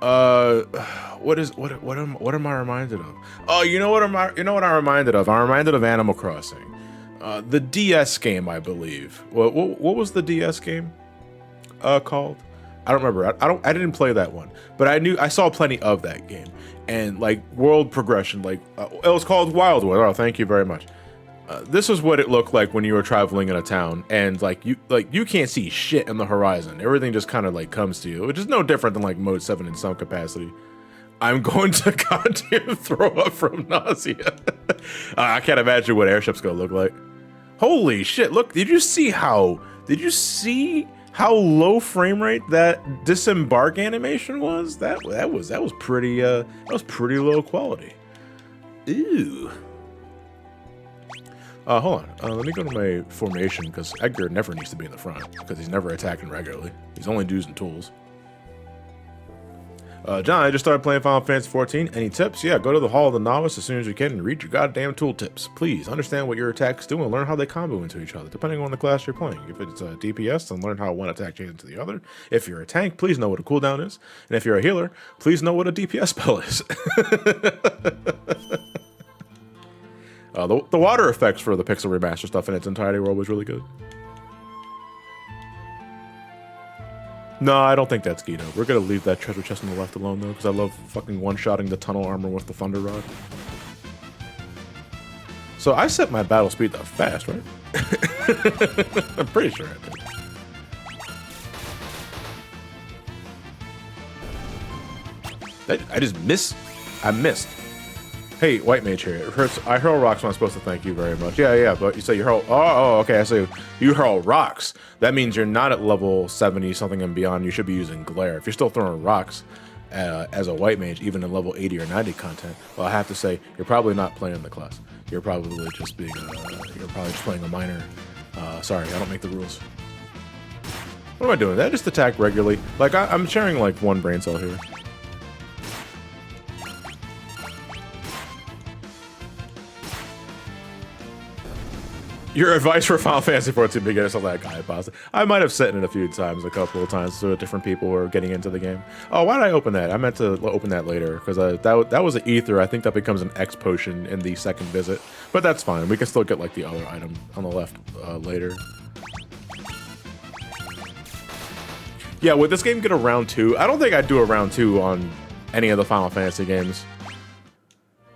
what am I reminded of? Oh, you know what I'm reminded of? I'm reminded of Animal Crossing. The DS game, I believe. What was the DS game called? I don't remember. I didn't play that one, but I saw plenty of that game, and like world progression, like it was called Wildwood. Oh, thank you very much. This is what it looked like when you were traveling in a town, and you can't see shit in the horizon. Everything just kind of like comes to you, which is no different than like Mode 7 in some capacity. I'm going to goddamn throw up from nausea. I can't imagine what airship's gonna look like. Holy shit! Look, did you see how low frame rate that disembark animation was? That was pretty low quality. Ew. Hold on. Let me go to my formation because Edgar never needs to be in the front because he's never attacking regularly. He's only using tools. John, I just started playing Final Fantasy 14. Any tips? Yeah, go to the Hall of the Novice as soon as you can and read your goddamn tool tips. Please understand what your attacks do and learn how they combo into each other, depending on the class you're playing. If it's a DPS, then learn how one attack changes into the other. If you're a tank, please know what a cooldown is. And if you're a healer, please know what a DPS spell is. The water effects for the Pixel Remaster stuff in its entirety world was really good. No, I don't think that's Guido. We're gonna leave that treasure chest on the left alone, though, because I love fucking one-shotting the tunnel armor with the Thunder Rod. So I set my battle speed that fast, right? I'm pretty sure I did. I just missed. I missed. Hey, White Mage here. It hurts. I hurl rocks when I'm supposed to thank you very much. Yeah, but you say you hurl... Oh, okay, I say you hurl rocks. That means you're not at level 70 something and beyond. You should be using Glare. If you're still throwing rocks as a White Mage, even in level 80 or 90 content, well, I have to say, you're probably not playing the class. You're probably just being... you're probably just playing a minor... sorry, I don't make the rules. What am I doing? Did I just attack regularly? Like, I'm sharing, like, one brain cell here. Your advice for Final Fantasy 14 beginners on that guy, pasta. I might have said it a few times, a couple of times to different people who are getting into the game. Oh, why did I open that? I meant to open that later because that was an ether. I think that becomes an X potion in the second visit, but that's fine. We can still get like the other item on the left later. Yeah, would this game get a round 2? I don't think I'd do a round 2 on any of the Final Fantasy games,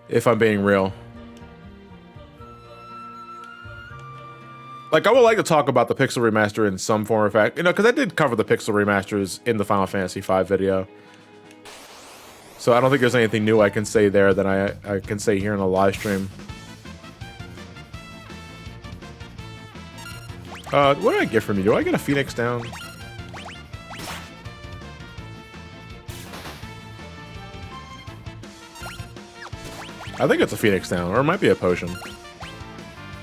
if I'm being real. Like, I would like to talk about the Pixel Remaster in some form or fact, you know, because I did cover the Pixel Remasters in the Final Fantasy V video. So I don't think there's anything new I can say there that I can say here in a live stream. What did I get from you? Do I get a Phoenix down? I think it's a Phoenix down, or it might be a potion.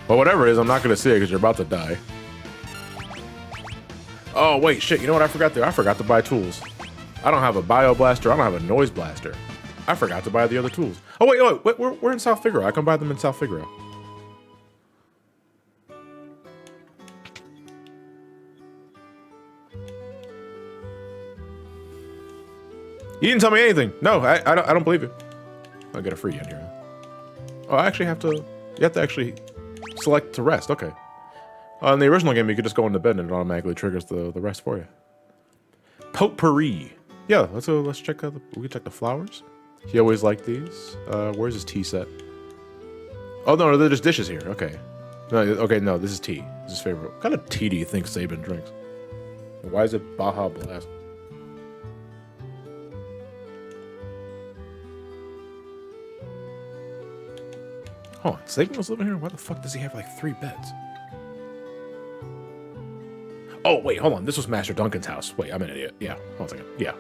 But whatever it is, I'm not going to see it because you're about to die. Oh, wait, shit. You know what I forgot to do? I forgot to buy tools. I don't have a Bio Blaster. I don't have a Noise Blaster. I forgot to buy the other tools. Oh, wait, we're in South Figaro. I can buy them in South Figaro. You didn't tell me anything. No, I don't believe you. I'll get a free in here. Oh, I actually have to... You have to actually... select to rest, okay. In the original game, you could just go into bed and it automatically triggers the rest for you. Potpourri. Yeah, let's check out we can check the flowers. He always liked these. Where's his tea set? Oh no, they're just dishes here. Okay. No, this is tea. This is his favorite. What kind of tea do you think Sabin drinks? Why is it Baja Blast? Hold on, Saban was living here? Why the fuck does he have like 3 beds? Oh, wait, hold on. This was Master Duncan's house. Wait, I'm an idiot. Yeah, hold on a second. Yeah.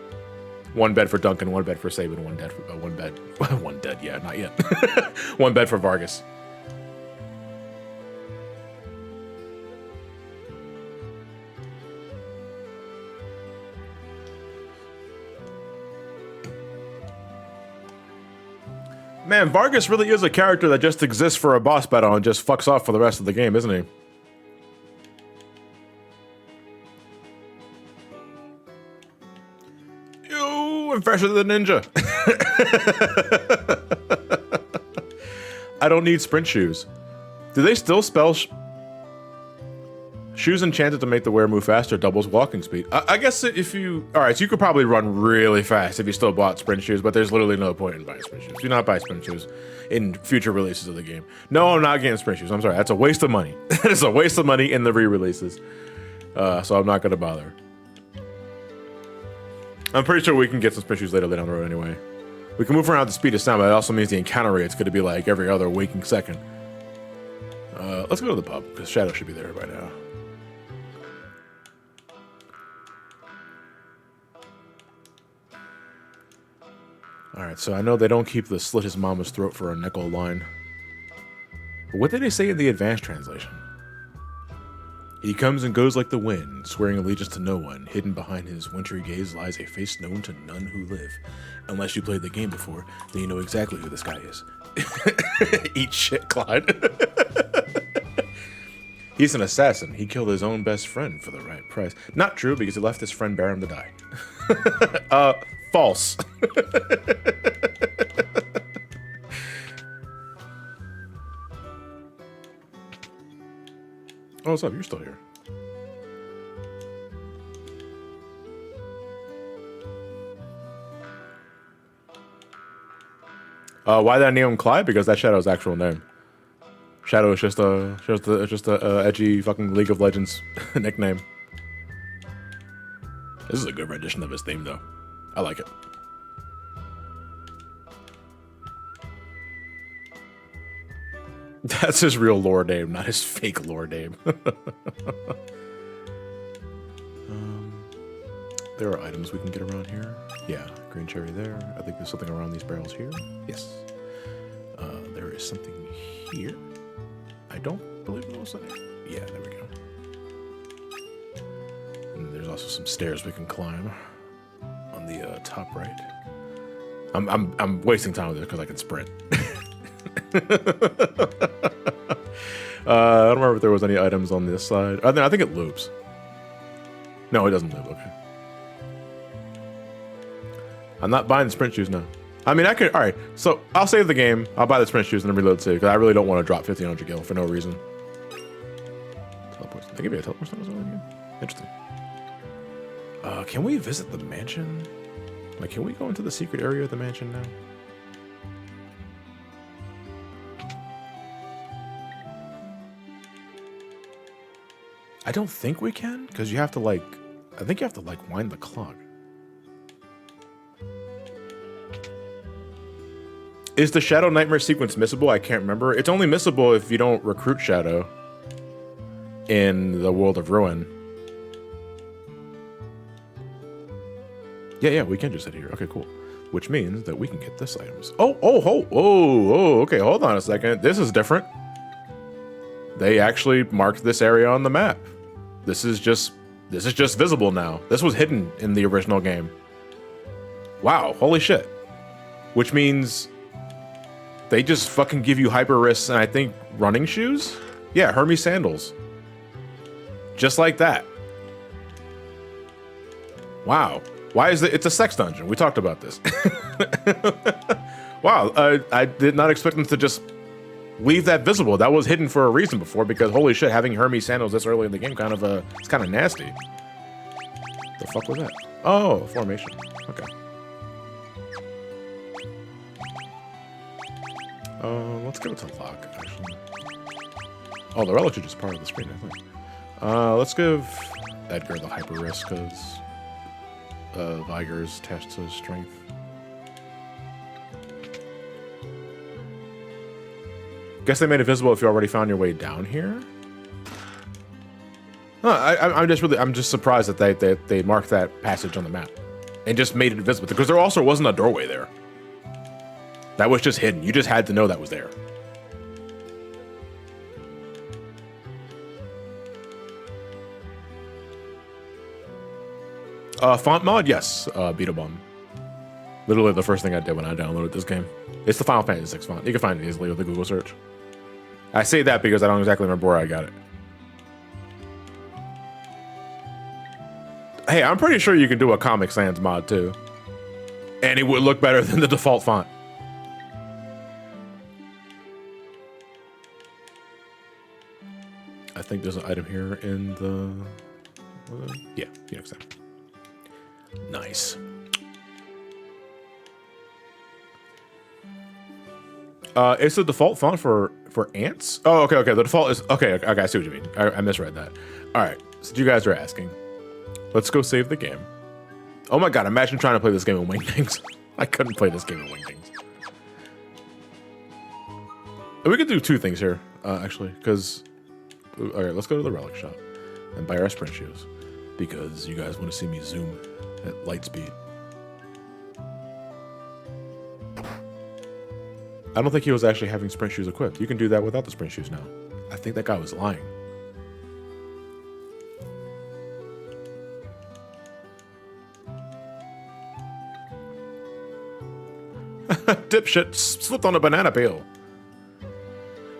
1 bed for Duncan, 1 bed for Saban, 1 bed for, 1 bed. 1 bed, yeah, not yet. 1 bed for Vargas. Man, Vargas really is a character that just exists for a boss battle and just fucks off for the rest of the game, isn't he? Yo, I'm fresher than Ninja. I don't need sprint shoes. Do they still spell shoes enchanted to make the wearer move faster, doubles walking speed? I guess if you... Alright, so you could probably run really fast if you still bought sprint shoes, but there's literally no point in buying sprint shoes. Do not buy sprint shoes in future releases of the game. No, I'm not getting sprint shoes. I'm sorry. That's a waste of money. That is a waste of money in the re-releases. So I'm not going to bother. I'm pretty sure we can get some sprint shoes later down the road anyway. We can move around at the speed of sound, but it also means the encounter rate's going to be like every other waking second. Let's go to the pub, because Shadow should be there by now. Alright, so I know they don't keep the slit his mama's throat for a nickel line. But what did they say in the advanced translation? He comes and goes like the wind, swearing allegiance to no one. Hidden behind his wintry gaze lies a face known to none who live. Unless you played the game before, then you know exactly who this guy is. Eat shit, Clyde. He's an assassin. He killed his own best friend for the right price. Not true, because he left his friend Barum to die. False. Oh, what's up? You're still here. Why that name him Clyde? Because that's Shadow's actual name. Shadow is just a edgy fucking League of Legends nickname. This is a good rendition of his theme, though. I like it. That's his real lore name, not his fake lore name. There are items we can get around here. Yeah, green cherry there. I think there's something around these barrels here. Yes. There is something here. I don't believe there was something. Yeah, there we go. And there's also some stairs we can climb on the top right. I'm wasting time with it because I can sprint. I don't remember if there was any items on this side. I think it loops. No, it doesn't loop. Okay. I'm not buying the sprint shoes now. I mean, I could. All right, so I'll save the game. I'll buy the sprint shoes and then reload too, because I really don't want to drop 1500 gil for no reason. Teleport. They give me a teleport stone as well again. Interesting. Can we visit the mansion? Like, can we go into the secret area of the mansion now? I don't think we can, because you have to like, I think you have to like wind the clock. Is the Shadow Nightmare sequence missable? I can't remember. It's only missable if you don't recruit Shadow in the World of Ruin. Yeah, we can just hit here. Okay, cool. Which means that we can get this items. Oh, okay, hold on a second. This is different. They actually marked this area on the map. This is just visible now. This was hidden in the original game. Wow, holy shit. Which means they just fucking give you hyper wrists and I think running shoes? Yeah, Hermes sandals. Just like that. Wow. Why is it? It's a sex dungeon. We talked about this. Wow, I did not expect them to just leave that visible. That was hidden for a reason before, because holy shit, having Hermes sandals this early in the game it's kind of nasty. The fuck was that? Oh, formation. Okay. Let's give it to lock, actually. Oh, the relics are just part of the screen, I think. Let's give Edgar the hyper risk, because Viger is attached to his strength. Guess they made it visible if you already found your way down here. I'm just surprised that they marked that passage on the map and just made it visible, because there also wasn't a doorway there. That was just hidden. You just had to know that was there. Font mod, yes. Beetlebum. Literally the first thing I did when I downloaded this game. It's the Final Fantasy VI font. You can find it easily with the Google search. I say that because I don't exactly remember where I got it. Hey, I'm pretty sure you can do a Comic Sans mod too. And it would look better than the default font. I think there's an item here in the... yeah, Phoenix Center. Nice. It's the default font for ants? Oh, okay. The default is... Okay, I see what you mean. I misread that. All right, so you guys are asking. Let's go save the game. Oh my god, imagine trying to play this game in Wingdings. I couldn't play this game in Wingdings. We could do two things here, actually, because... All right, let's go to the relic shop and buy our sprint shoes, because you guys want to see me zoom at light speed. I don't think he was actually having sprint shoes equipped. You can do that without the sprint shoes now. I think that guy was lying. Dipshit slipped on a banana peel.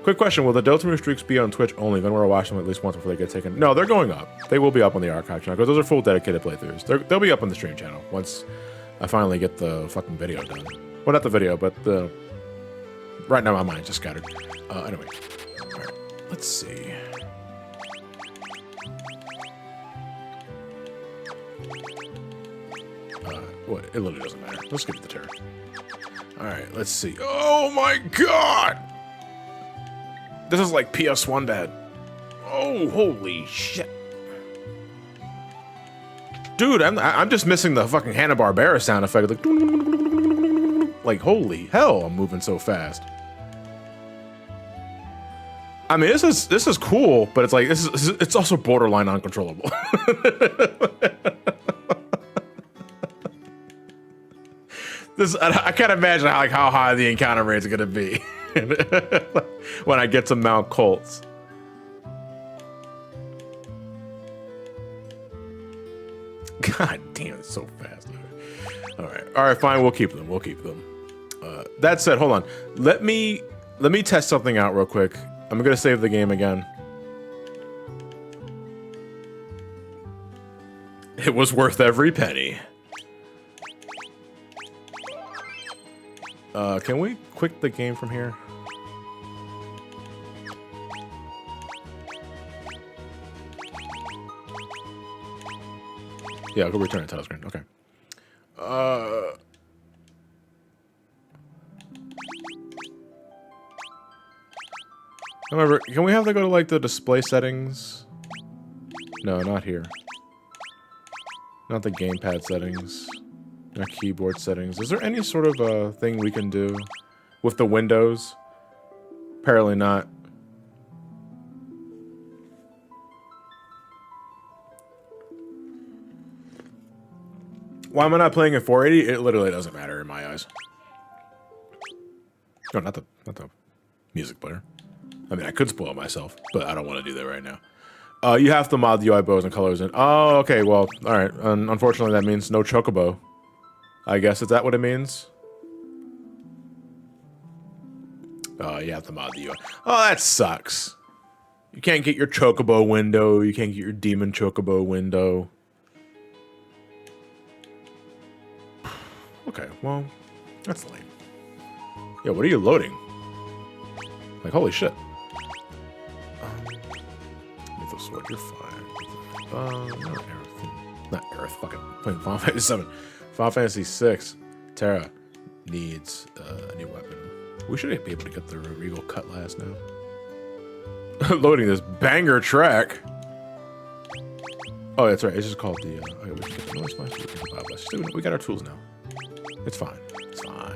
Quick question, will the Dotemu streaks be on Twitch only? Then we'll watch them at least once before they get taken. No, they're going up. They will be up on the archive channel, because those are full dedicated playthroughs. They'll be up on the stream channel once I finally get the fucking video done. Well, not the video, but the... Right now my mind's just scattered. Anyway. Alright, let's see. What? It literally doesn't matter. Let's give it the terror. Alright, let's see. Oh my god! This is like PS1 bad. Oh, holy shit. Dude, I'm just missing the fucking Hanna-Barbera sound effect. Like, holy hell, I'm moving so fast. I mean, this is cool, but it's like, it's also borderline uncontrollable. I can't imagine how high the encounter rates are gonna be when I get to Mount Colts. God damn, it's so fast. All right, fine. We'll keep them. That said, hold on. Let me test something out real quick. I'm gonna save the game again. It was worth every penny. Can we quit the game from here? Yeah, I'll go return to title screen. Okay. However, can we have to go to like the display settings? No, not here. Not the gamepad settings. Not keyboard settings. Is there any sort of thing we can do with the windows? Apparently not. Why am I not playing in 480? It literally doesn't matter in my eyes. No, not the music player. I mean, I could spoil myself, but I don't want to do that right now. You have to mod the UI bows and colors in. Oh, okay. Well, all right. Unfortunately, that means no chocobo. I guess, is that what it means? You have to mod the UI. Oh, that sucks. You can't get your chocobo window. You can't get your demon chocobo window. Okay, well, that's lame. Yeah, what are you loading? Like, holy shit. Mythos Sword, you're fine. Not Earth, fucking playing Final Fantasy 7. Final Fantasy 6. Terra needs a new weapon. We should be able to get the Regal Cutlass now. Loading this banger track. Oh, that's right. It's just called the. Okay, we can get the noise master. We got our tools now. It's fine. It's fine.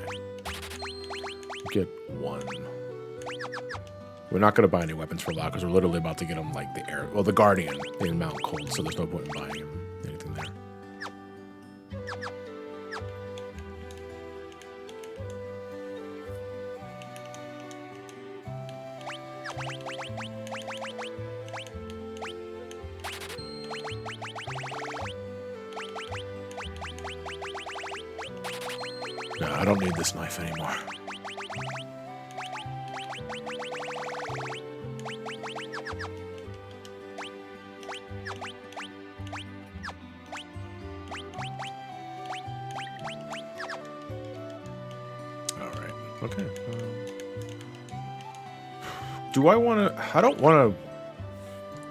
Get one. We're not going to buy any weapons for Locke because we're literally about to get him like the air, well, the Guardian in Mount Cold, so there's no point in buying him anything there. No, I don't need this knife anymore. Okay. Do I want to? I don't want to.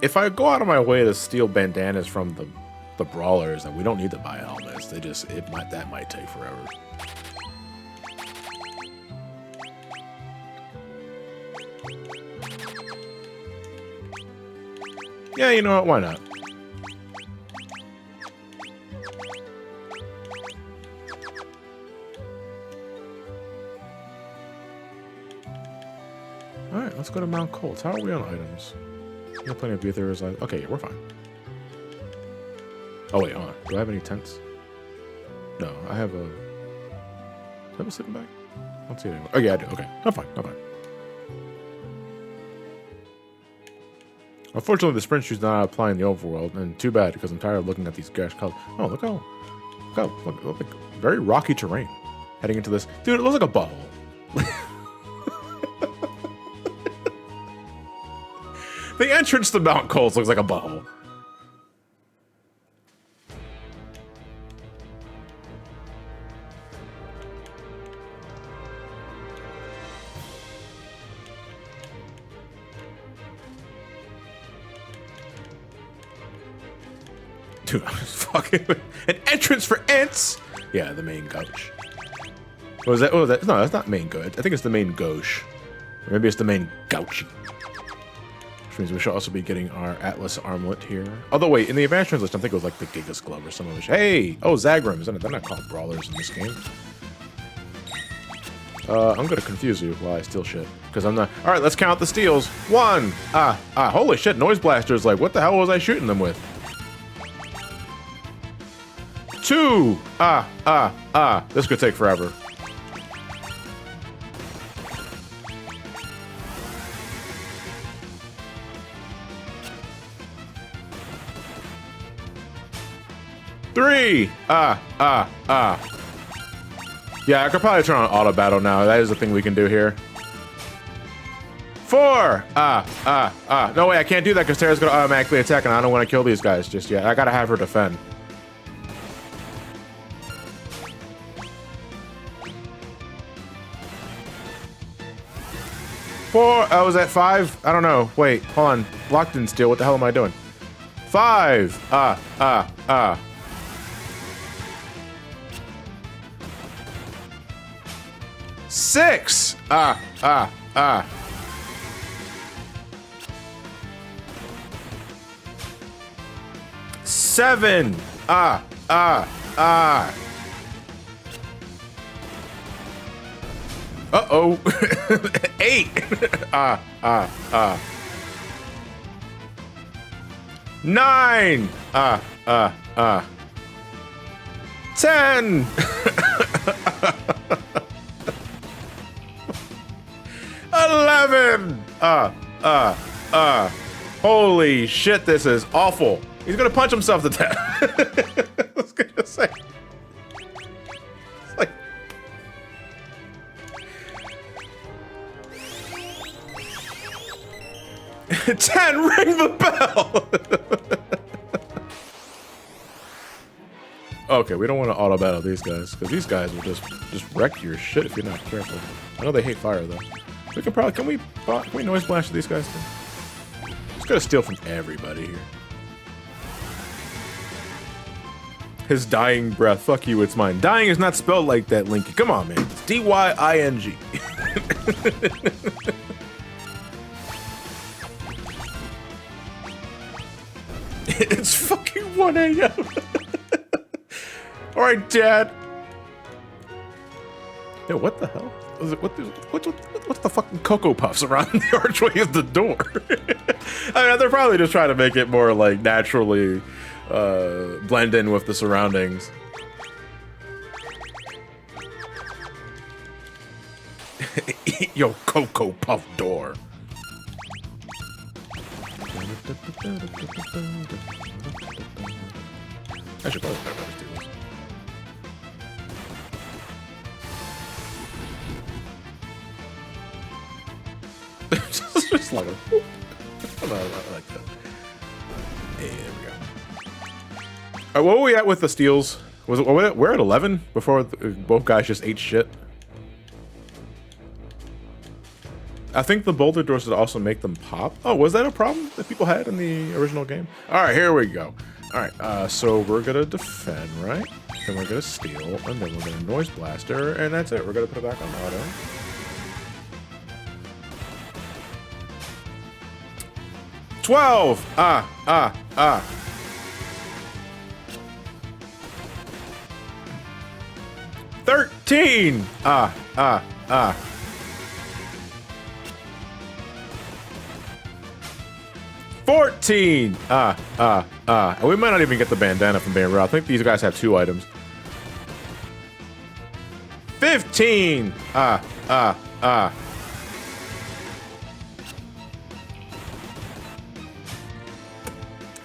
If I go out of my way to steal bandanas from the brawlers, then we don't need to buy helmets. They just that might take forever. Yeah, you know what? Why not? Alright, let's go to Mount Cold. How are we on items? We have plenty of ethers. Okay, yeah, we're fine. Oh, wait, hold on. Do I have any tents? No, I have a... Do I have a sleeping bag? I don't see it anymore. Oh, yeah, I do. Okay. I'm fine. I'm fine. Unfortunately, the sprint shoe's not applying in the overworld, and too bad, because I'm tired of looking at these gash colors. Oh, look like very rocky terrain. Heading into this... Dude, it looks like a butthole. The entrance to Mount Cold looks like a butthole. Dude, I was fucking... An entrance for ants? Yeah, the main gauche. What was that? What was that? No, that's not main gauche. I think it's the main gauche. Or maybe it's the main gauche. Which means we should also be getting our Atlas armlet here. Although, wait, in the advanced translation, I think it was like the Gigas Glove or some of it. Hey! Oh, Zagrams. They're not called brawlers in this game. I'm gonna confuse you while I steal shit. Because I'm not... Alright, let's count the steals. 1! Holy shit, Noise Blaster's like, what the hell was I shooting them with? 2! This could take forever. Three! Yeah, I could probably turn on auto battle now. That is the thing we can do here. 4! No way, I can't do that because Tara's gonna automatically attack and I don't want to kill these guys just yet. I gotta have her defend. 4! I was at 5? I don't know. Wait, hold on. Block didn't steal. What the hell am I doing? 5! 6! 7! Uh-oh. 8! 9! 10! 11! Holy shit, this is awful. He's gonna punch himself to death. I was gonna say. It's like... 10, ring the bell! Okay, we don't want to auto battle these guys, because these guys will just wreck your shit if you're not careful. I know they hate fire though. We can probably, can we noise blast these guys too? Just gotta steal from everybody here. His dying breath. Fuck you, it's mine. Dying is not spelled like that, Linky. Come on, man. It's D-Y-I-N-G. It's fucking 1 a.m. Alright, Dad. Yo, what the hell? What's the fucking Cocoa Puffs around the archway of the door? I mean, they're probably just trying to make it more like naturally blend in with the surroundings. Eat your Cocoa Puff door. I should probably better do this. Just like a whoop. I like that. Hey, there we go. What were we at with the steals? We're at 11 before both guys just ate shit. I think the boulder doors would also make them pop. Oh, was that a problem that people had in the original game? All right, here we go. All right, so we're gonna defend, right? Then we're gonna steal, and then we're gonna noise blaster, and that's it. We're gonna put it back on auto. 12. 13. 14! We might not even get the bandana from being real. I think these guys have 2 items. 15!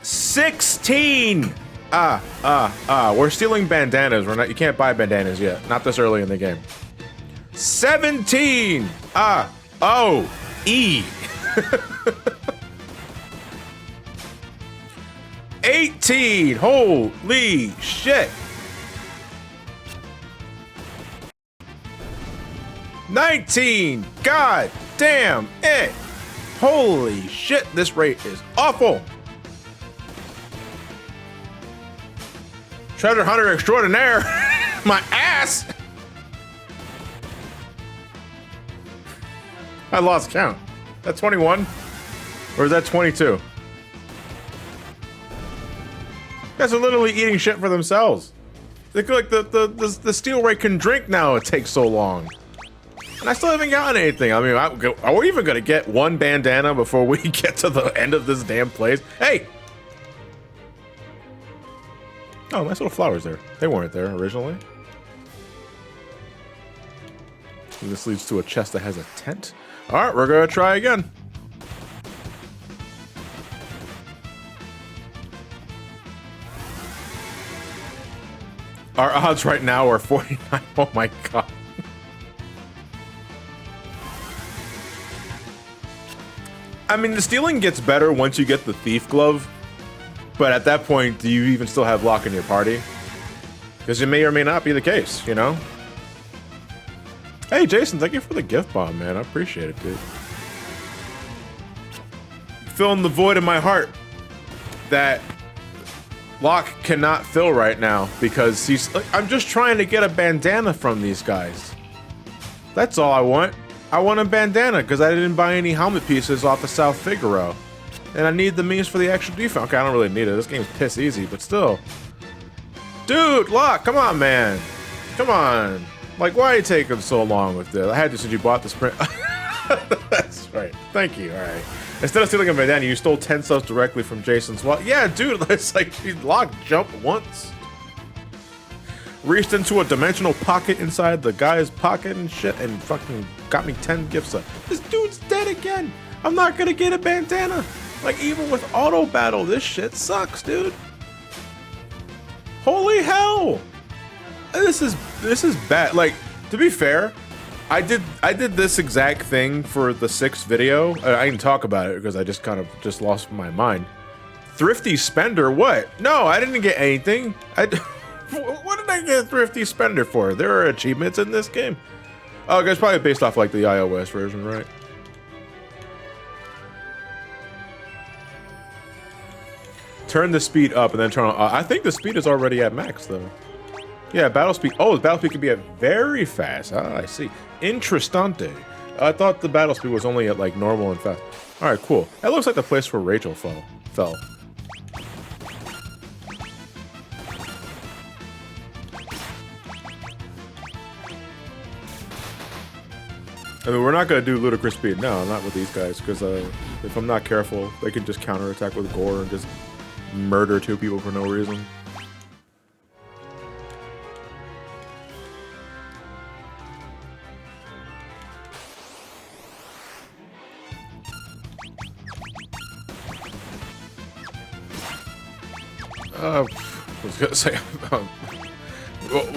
16! We're stealing bandanas. We're not. You can't buy bandanas yet. Not this early in the game. 17! E! 18! Holy shit! 19! God damn it! Holy shit, this rate is awful! Treasure Hunter Extraordinaire! My ass! I lost count. Is that 21? Or is that 22? Guys are literally eating shit for themselves. They feel like the steel rate can drink now. It takes so long, and I still haven't gotten anything. I mean, are we even gonna get one bandana before we get to the end of this damn place? Hey! Oh, nice little flowers there. They weren't there originally. And this leads to a chest that has a tent. All right, we're gonna try again. Our odds right now are 49. Oh my god. I mean, the stealing gets better once you get the thief glove. But at that point, do you even still have Locke in your party? Because it may or may not be the case, you know? Hey, Jason, thank you for the gift bomb, man. I appreciate it, dude. Filling the void in my heart that Locke cannot fill right now because I'm just trying to get a bandana from these guys. That's all I want. I want a bandana because I didn't buy any helmet pieces off of South Figaro. And I need the means for the extra defense. Okay, I don't really need it. This game's piss easy, but still. Dude, Locke, come on, man. Come on. Like, why are you taking so long with this? I had to since you bought the sprint. That's right. Thank you. All right. Instead of stealing a bandana, you stole 10 subs directly from Jason's wallet. Yeah, dude, it's like Locke jumped once. Reached into a dimensional pocket inside the guy's pocket and shit and fucking got me 10 gift subs. This dude's dead again. I'm not gonna get a bandana. Like, even with auto battle, this shit sucks, dude. Holy hell. This is bad. Like, to be fair, I did this exact thing for the 6th video. I didn't talk about it because I just lost my mind. Thrifty Spender, what? No, I didn't get anything. What did I get Thrifty Spender for? There are achievements in this game. Oh, it's probably based off like the iOS version, right? Turn the speed up and then turn on. I think the speed is already at max though. Yeah, battle speed. Oh, the battle speed can be at very fast. Ah, I see. Interessante. I thought the battle speed was only at like normal and fast. All right, cool. That looks like the place where Rachel fell. I mean, we're not gonna do ludicrous speed now, not with these guys, because if I'm not careful, they can just counterattack with gore and just murder 2 people for no reason. I was gonna say,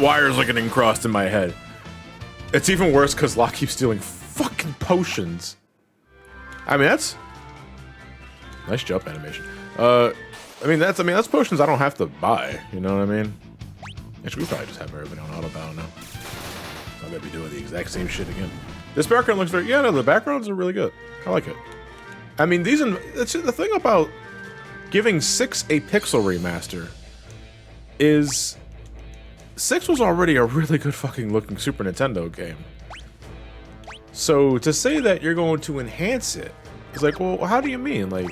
wires are getting crossed in my head. It's even worse because Locke keeps stealing fucking potions. I mean, that's nice jump animation. I mean that's potions I don't have to buy. You know what I mean? Actually, we probably just have everybody on auto battle now. I'm gonna be doing the exact same shit again. This background looks very, yeah, no, the backgrounds are really good. I like it. I mean, it's the thing about giving 6 a pixel remaster is 6 was already a really good fucking looking Super Nintendo game. So to say that you're going to enhance it is like, well, how do you mean? Like,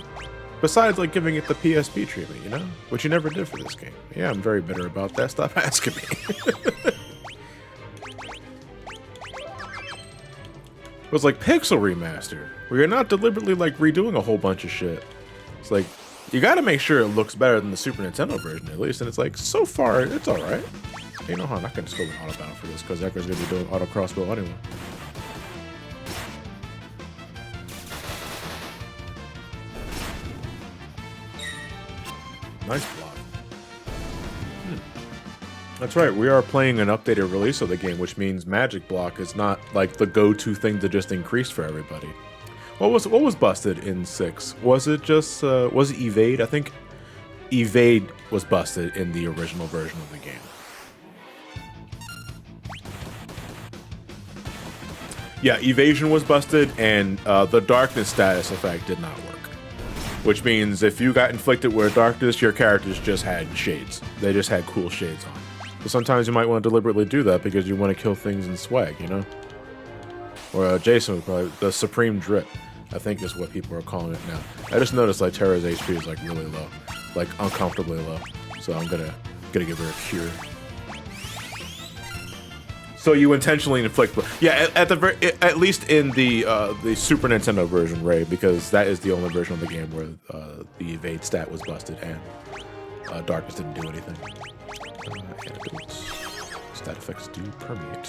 besides like giving it the PSP treatment, you know? Which you never did for this game. Yeah, I'm very bitter about that. Stop asking me. It was like pixel remaster, where you're not deliberately like redoing a whole bunch of shit. It's like, you gotta make sure it looks better than the Super Nintendo version at least, and it's like, so far, it's alright. You know how I'm not gonna just go with auto battle for this, because Echo's gonna be doing auto crossbow anyway. Nice block. That's right, we are playing an updated release of the game, which means Magic Block is not like the go-to thing to just increase for everybody. What was busted in 6? Was it just was it Evade? I think Evade was busted in the original version of the game. Yeah, Evasion was busted, and the Darkness status effect did not work. Which means if you got inflicted with Darkness, your characters just had shades. They just had cool shades on. So sometimes you might want to deliberately do that because you want to kill things in swag, you know? Or Jason would probably, the Supreme Drip, I think is what people are calling it now. I just noticed like Terra's HP is like really low, like uncomfortably low. So I'm gonna give her a cure. So you intentionally inflict, yeah, at least in the Super Nintendo version, Ray, because that is the only version of the game where the evade stat was busted and Darkness didn't do anything. Stat effects do permeate.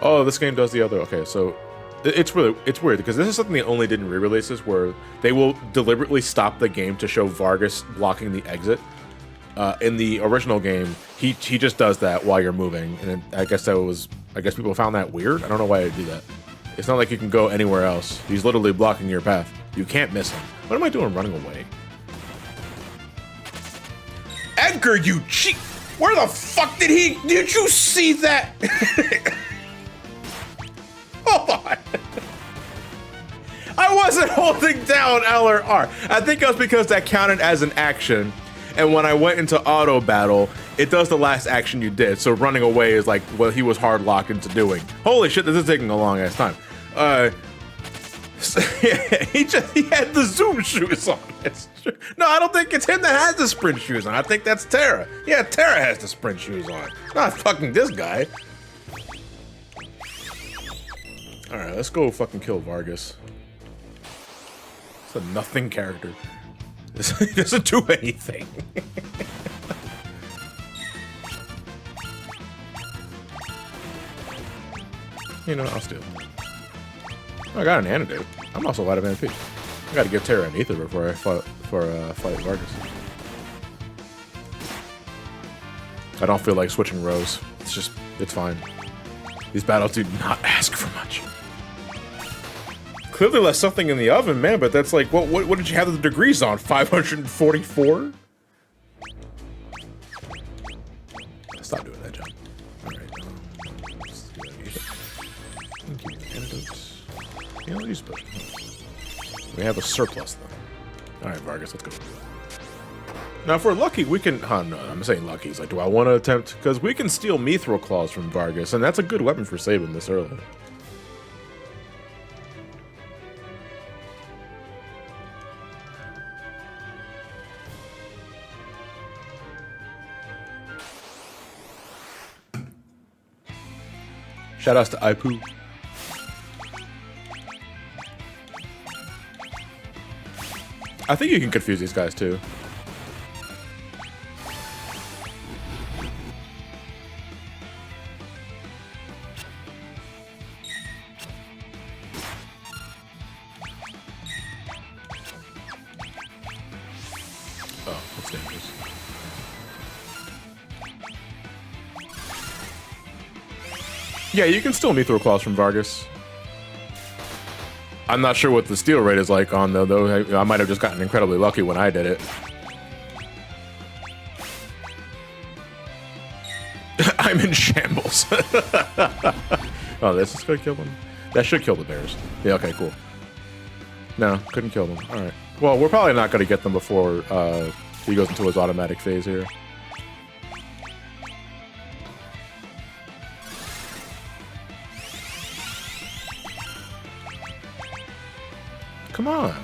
Oh, this game does the other. Okay, so it's weird because this is something they only did in re-releases where they will deliberately stop the game to show Vargas blocking the exit. In the original game, he just does that while you're moving, and I guess people found that weird. I don't know why they do that. It's not like you can go anywhere else. He's literally blocking your path. You can't miss him. What am I doing running away? Edgar, you cheat! Where the fuck did you see that? Hold on. I wasn't holding down L or R. I think it was because that counted as an action. And when I went into auto battle, it does the last action you did. So running away is like what he was hard locked into doing. Holy shit, this is taking a long ass time. He had the zoom shoes on. No, I don't think it's him that has the sprint shoes on. I think that's Terra. Yeah, Terra has the sprint shoes on. Not fucking this guy. Alright, let's go fucking kill Vargas. It's a nothing character. He doesn't do anything. You know, I'll steal. Oh, I got an antidote. I'm also out of MP. I gotta give Terra an ether before I fight Vargas. I don't feel like switching rows. It's fine. These battles do not ask for much. Clearly left something in the oven, man, but that's like, what did you have the degrees on? 544? Stop doing that, John. Alright, let's do that antidotes. Yeah, I'll use a potion. We have a surplus, though. Alright, Vargas, let's go. Now, if we're lucky, we can... no, I'm saying lucky. It's like, do I want to attempt... Because we can steal Mithril Claws from Vargas, and that's a good weapon for saving this early. Shoutouts to Ipu. I think you can confuse these guys too. Oh, that's dangerous. Yeah, you can still Mythril Claws from Vargas. I'm not sure what the steal rate is like on though. I might have just gotten incredibly lucky when I did it. I'm in shambles. Oh, this is gonna kill them? That should kill the bears. Yeah, okay, cool. No, couldn't kill them. Alright. Well, we're probably not gonna get them before he goes into his automatic phase here. Come on.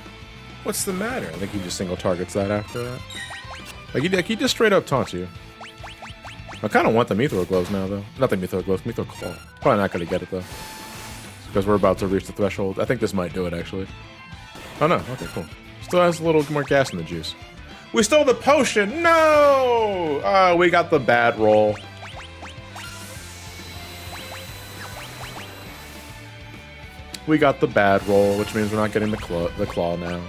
What's the matter? I think he just single targets that after that. Like he just straight up taunts you. I kind of want the Mythril Gloves now, though. Not the Mythril Gloves, Mythril Claw. Probably not going to get it, though. Because we're about to reach the threshold. I think this might do it, actually. Oh, no. Okay, cool. Still has a little more gas in the juice. We stole the potion! No! Oh, we got the bad roll. We got the bad roll, which means we're not getting the claw now.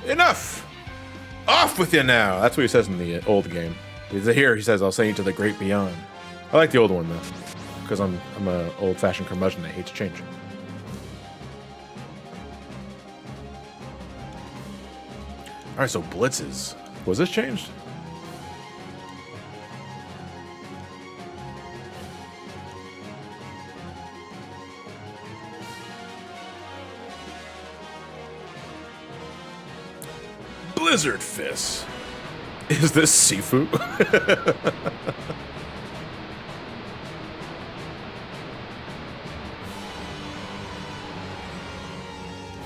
Enough! Off with you now! That's what he says in the old game. Here he says, I'll send you to the great beyond. I like the old one, though. Because I'm an old-fashioned curmudgeon that hates change. Alright, so blitzes. Was this changed? Blizzard Fist. Is this Sifu?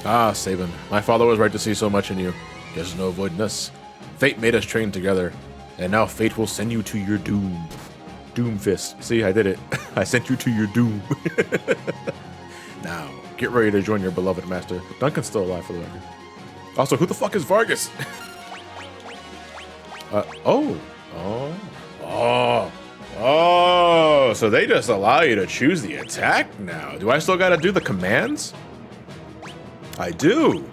Ah, Sabin. My father was right to see so much in you. There's no avoiding us. Fate made us train together, and now fate will send you to your doom. Doom Fist. See, I did it. I sent you to your doom. Now, get ready to join your beloved master. Duncan's still alive for the record. Also, who the fuck is Vargas? So they just allow you to choose the attack now. Do I still gotta do the commands? I do.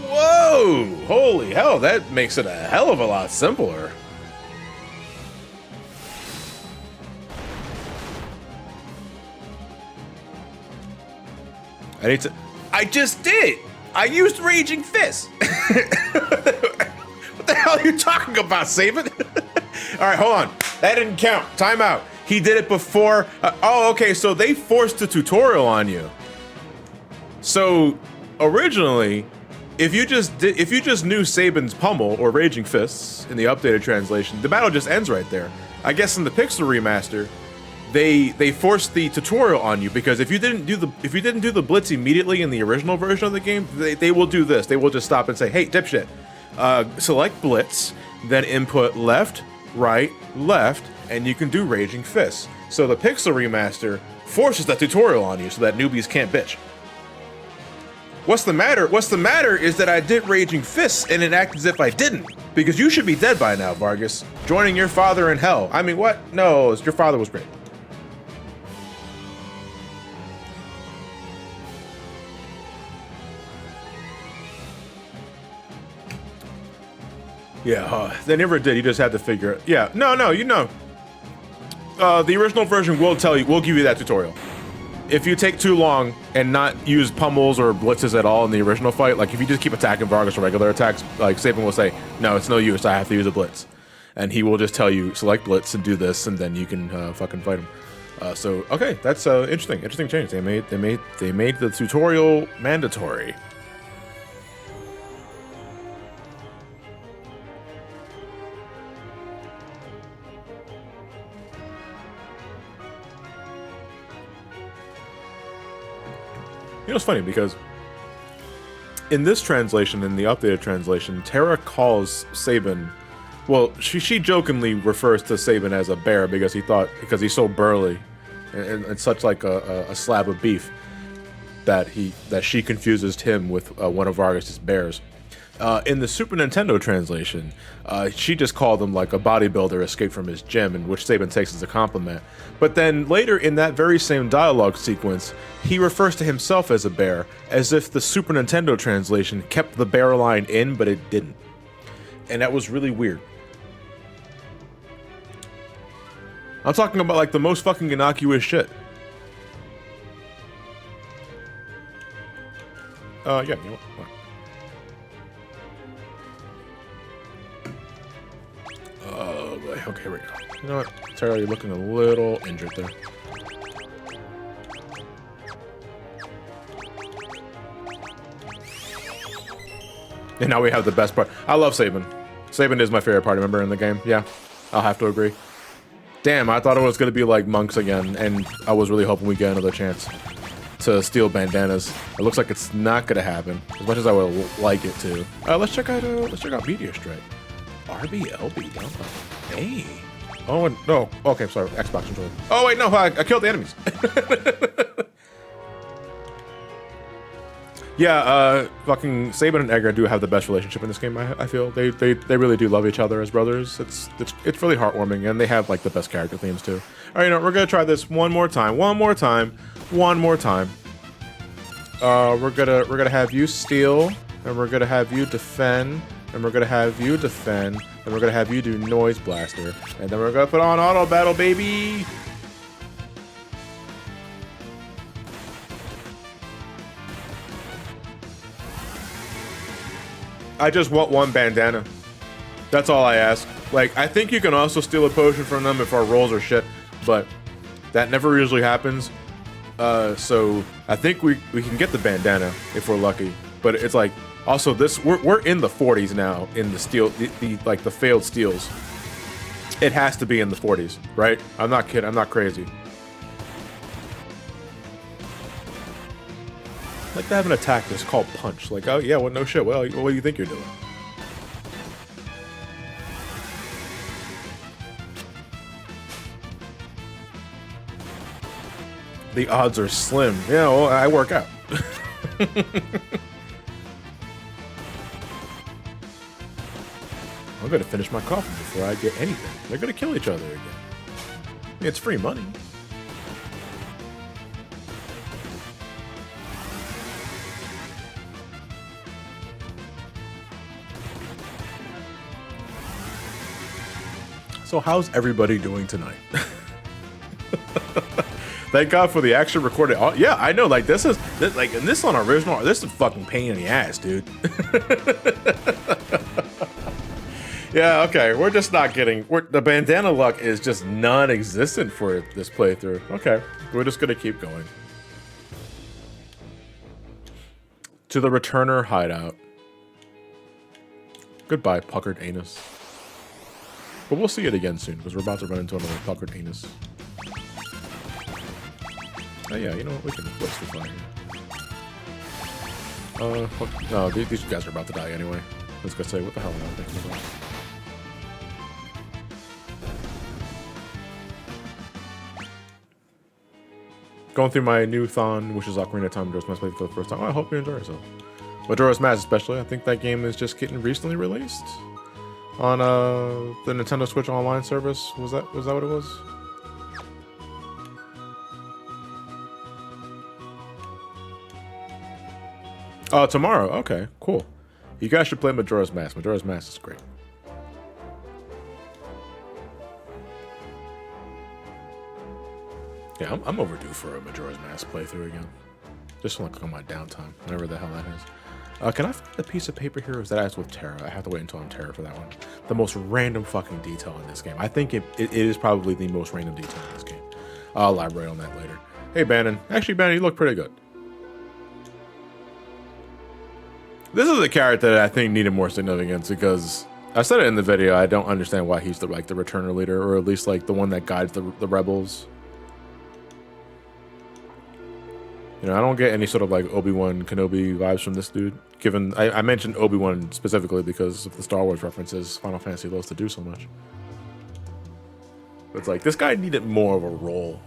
Whoa! Holy hell, that makes it a hell of a lot simpler. I just did! I used Raging Fist! What the hell are you talking about, Sabin? Alright, hold on. That didn't count. Time out. He did it before. Oh, okay, so they forced the tutorial on you. So, originally, if you just knew Sabin's Pummel or Raging Fists in the updated translation, the battle just ends right there. I guess in the Pixel remaster, they forced the tutorial on you because if you didn't do the blitz immediately in the original version of the game, they will do this. They will just stop and say, "Hey, dipshit, select blitz, then input left, right, left, and you can do Raging Fists." So the Pixel remaster forces that tutorial on you so that newbies can't bitch. What's the matter? What's the matter is that I did Raging Fists and it acted as if I didn't. Because you should be dead by now, Vargas. Joining your father in hell. I mean, what? No, your father was great. Yeah, they never did. You just had to figure it. Yeah, no, you know. The original version will give you that tutorial. If you take too long and not use pummels or blitzes at all in the original fight, like if you just keep attacking Vargas or regular attacks, like Sabin will say, "No, it's no use. I have to use a blitz," and he will just tell you select blitz and do this, and then you can fucking fight him. So okay, that's interesting change. They made the tutorial mandatory. You know, it's funny because in this translation, in the updated translation, Terra calls Sabin, well, she jokingly refers to Sabin as a bear because he's so burly and such like a slab of beef that she confuses Tim with one of Vargas's bears. In the Super Nintendo translation, she just called him like a bodybuilder escaped from his gym, and which Saban takes as a compliment. But then later in that very same dialogue sequence, he refers to himself as a bear, as if the Super Nintendo translation kept the bear line in, but it didn't. And that was really weird. I'm talking about like the most fucking innocuous shit. Yeah, you know what? Oh boy, okay, here we go. You know what, Tara, you're looking a little injured there. And now we have the best part. I love Saban. Saban is my favorite party member in the game. Yeah, I'll have to agree. Damn, I thought it was going to be like monks again, and I was really hoping we get another chance to steal bandanas. It looks like it's not going to happen, as much as I would like it to. Let's check out Meteor Strike. RBLB down. Hey. Oh no. Okay, sorry. Xbox controller. Oh wait, no. I killed the enemies. Yeah. Fucking Saban and Edgar do have the best relationship in this game. I feel they really do love each other as brothers. It's really heartwarming, and they have like the best character themes too. All right, you know, we're gonna try this one more time. We're gonna have you steal, and we're gonna have you defend. And we're gonna have you defend, and we're gonna have you do noise blaster, and then we're gonna put on auto battle, baby. I just want one bandana. That's all I ask. Like, I think you can also steal a potion from them if our rolls are shit, but that never usually happens. So I think we can get the bandana if we're lucky, but it's like. Also, we're in the 40s now in the steal, the failed steals. It has to be in the 40s, right? I'm not kidding. I'm not crazy. Like to have an attack that's called punch. Like, oh yeah, well no shit. Well, what do you think you're doing? The odds are slim. Yeah, well, I work out. I'm gonna finish my coffee before I get anything. They're gonna kill each other again. It's free money. So how's everybody doing tonight? Thank God for the action recorded. Oh, yeah, I know. Like this on original. This is a fucking pain in the ass, dude. Yeah, okay. We're just not getting. The bandana luck is just non-existent for this playthrough. Okay, we're just gonna keep going to the returner hideout. Goodbye, puckered anus. But we'll see it again soon because we're about to run into another puckered anus. Oh yeah, you know what? We can replace the fire. No, these guys are about to die anyway. I was gonna say, what the hell am I thinking about? Going through my new thon, which is Ocarina of Time Majora's Mask for the first time. I hope you enjoy yourself. Majora's Mask especially. I think that game is just getting recently released on the Nintendo Switch Online service. Was that what it was? Oh, tomorrow. Okay, cool. You guys should play Majora's Mask. Majora's Mask is great. Yeah, I'm overdue for a Majora's Mask playthrough again. Just like on my downtime, whatever the hell that is. Can I find a piece of paper here, or is that as with Terra? I have to wait until I'm Terra for that one. The most random fucking detail in this game. I think it is probably the most random detail in this game. I'll elaborate on that later. Hey, Bannon. Actually, Bannon, you look pretty good. This is a character that I think needed more significance because I said it in the video. I don't understand why he's the returner leader, or at least like the one that guides the rebels. You know, I don't get any sort of like Obi-Wan Kenobi vibes from this dude. Given I mentioned Obi-Wan specifically because of the Star Wars references Final Fantasy loves to do so much. It's like this guy needed more of a role.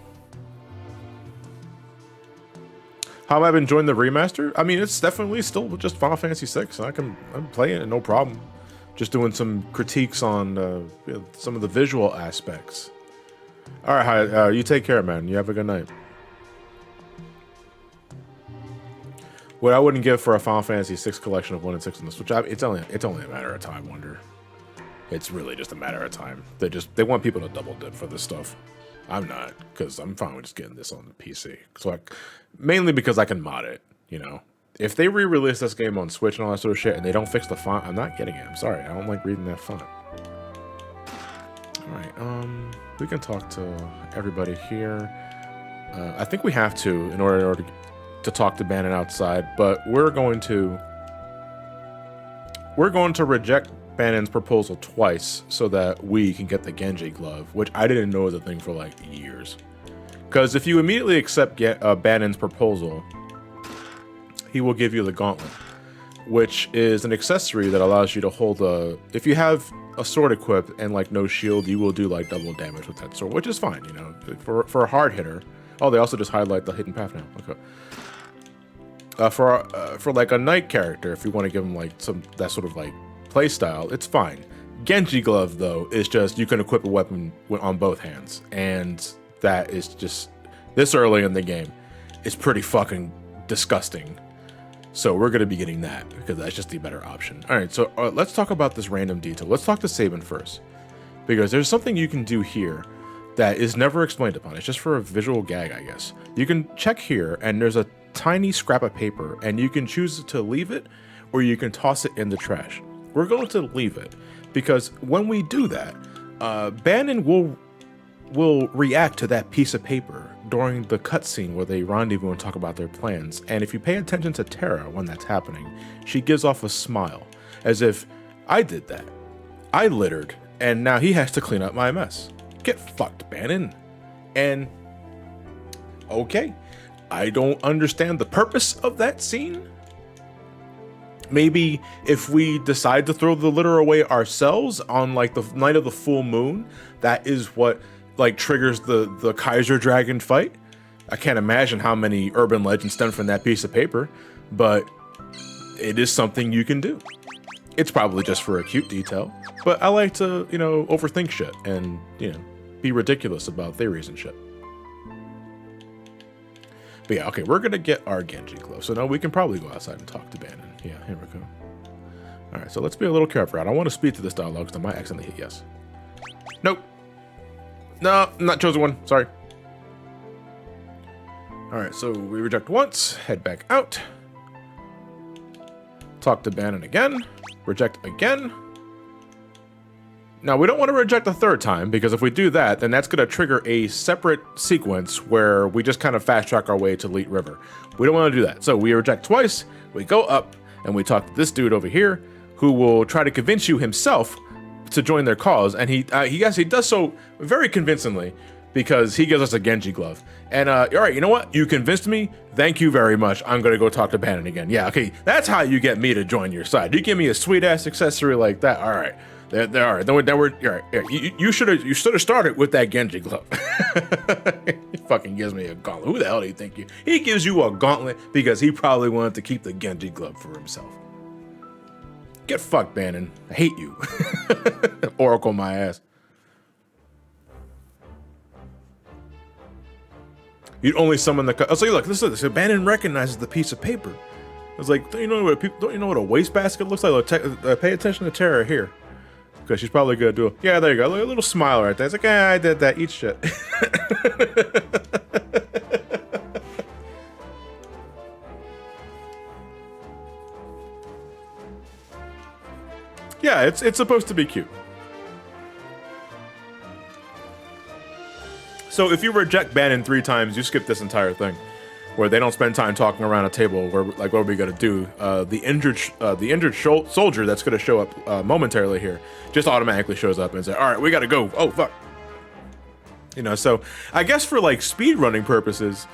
How have I been enjoying the remaster? I mean, it's definitely still just Final Fantasy VI. I'm playing it, no problem. Just doing some critiques on you know, some of the visual aspects. All right, hi, you take care, man. You have a good night. What I wouldn't give for a Final Fantasy VI collection of 1 and 6 on the Switch, it's only a matter of time, Wonder. It's really just a matter of time. They want people to double dip for this stuff. I'm not, because I'm fine with just getting this on the PC. So mainly because I can mod it, you know. If they re-release this game on Switch and all that sort of shit, and they don't fix the font, I'm not getting it. I'm sorry, I don't like reading that font. All right, we can talk to everybody here. I think we have to in order to talk to Bannon outside, but we're going to reject Bannon's proposal twice so that we can get the Genji glove, which I didn't know was a thing for like years. Because if you immediately accept Bannon's proposal, he will give you the gauntlet, which is an accessory that allows you to hold if you have a sword equipped and like no shield, you will do like double damage with that sword, which is fine, you know, for a hard hitter. Oh, they also just highlight the hidden path now. Okay. For like a knight character, if you want to give him like that sort of like play style, it's fine. Genji glove though is just you can equip a weapon on both hands, and that is just this early in the game. It's pretty fucking disgusting. So we're gonna be getting that because that's just the better option. All right, so let's talk about this random detail. Let's talk to Sabin first, because there's something you can do here that is never explained upon. It's just for a visual gag, I guess. You can check here, and there's a tiny scrap of paper, and you can choose to leave it or you can toss it in the trash. We're going to leave it because when we do that, Bannon will react to that piece of paper during the cutscene where they rendezvous and talk about their plans. And if you pay attention to Terra when that's happening, she gives off a smile as if I did that. I littered, and now he has to clean up my mess. Get fucked, Bannon. And okay, I don't understand the purpose of that scene. Maybe if we decide to throw the litter away ourselves on like the night of the full moon, that is what like triggers the Kaiser Dragon fight. I can't imagine how many urban legends stem from that piece of paper, but it is something you can do. It's probably just for a cute detail, but I like to, you know, overthink shit and, you know, be ridiculous about theories and shit. But yeah, okay, we're gonna get our Genji glove. So now we can probably go outside and talk to Bannon. Yeah, here we go. All right, so let's be a little careful. I don't want to speak to this dialogue because I might accidentally hit yes. Nope. No, not chosen one. Sorry. All right, so we reject once, head back out. Talk to Bannon again. Reject again. Now, we don't want to reject a third time, because if we do that, then that's going to trigger a separate sequence where we just kind of fast track our way to Leet River. We don't want to do that. So we reject twice, we go up, and we talk to this dude over here, who will try to convince you himself to join their cause. And he does so very convincingly, because he gives us a Genji glove. And all right, you know what? You convinced me. Thank you very much. I'm going to go talk to Bannon again. Yeah, okay, that's how you get me to join your side. You give me a sweet-ass accessory like that. All right. All right. Then we're all right. You should have started with that Genji glove. He fucking gives me a gauntlet. Who the hell do you think he gives you a gauntlet because he probably wanted to keep the Genji glove for himself. Get fucked, Bannon. I hate you. Oracle my ass. You'd only summon the. I was like, look, listen. So Bannon recognizes the piece of paper. I was like, don't you know what a wastebasket looks like? Pay attention to Terra here. Because she's probably gonna do it. Yeah, there you go. Look, a little smile right there. It's like, I did that. Eat shit. Yeah, it's supposed to be cute. So if you reject Bannon 3 times, you skip this entire thing, where they don't spend time talking around a table. Where like, what are we gonna do? The injured soldier that's gonna show up momentarily here just automatically shows up and says, "All right, we gotta go." Oh fuck. You know, so I guess for like speed running purposes,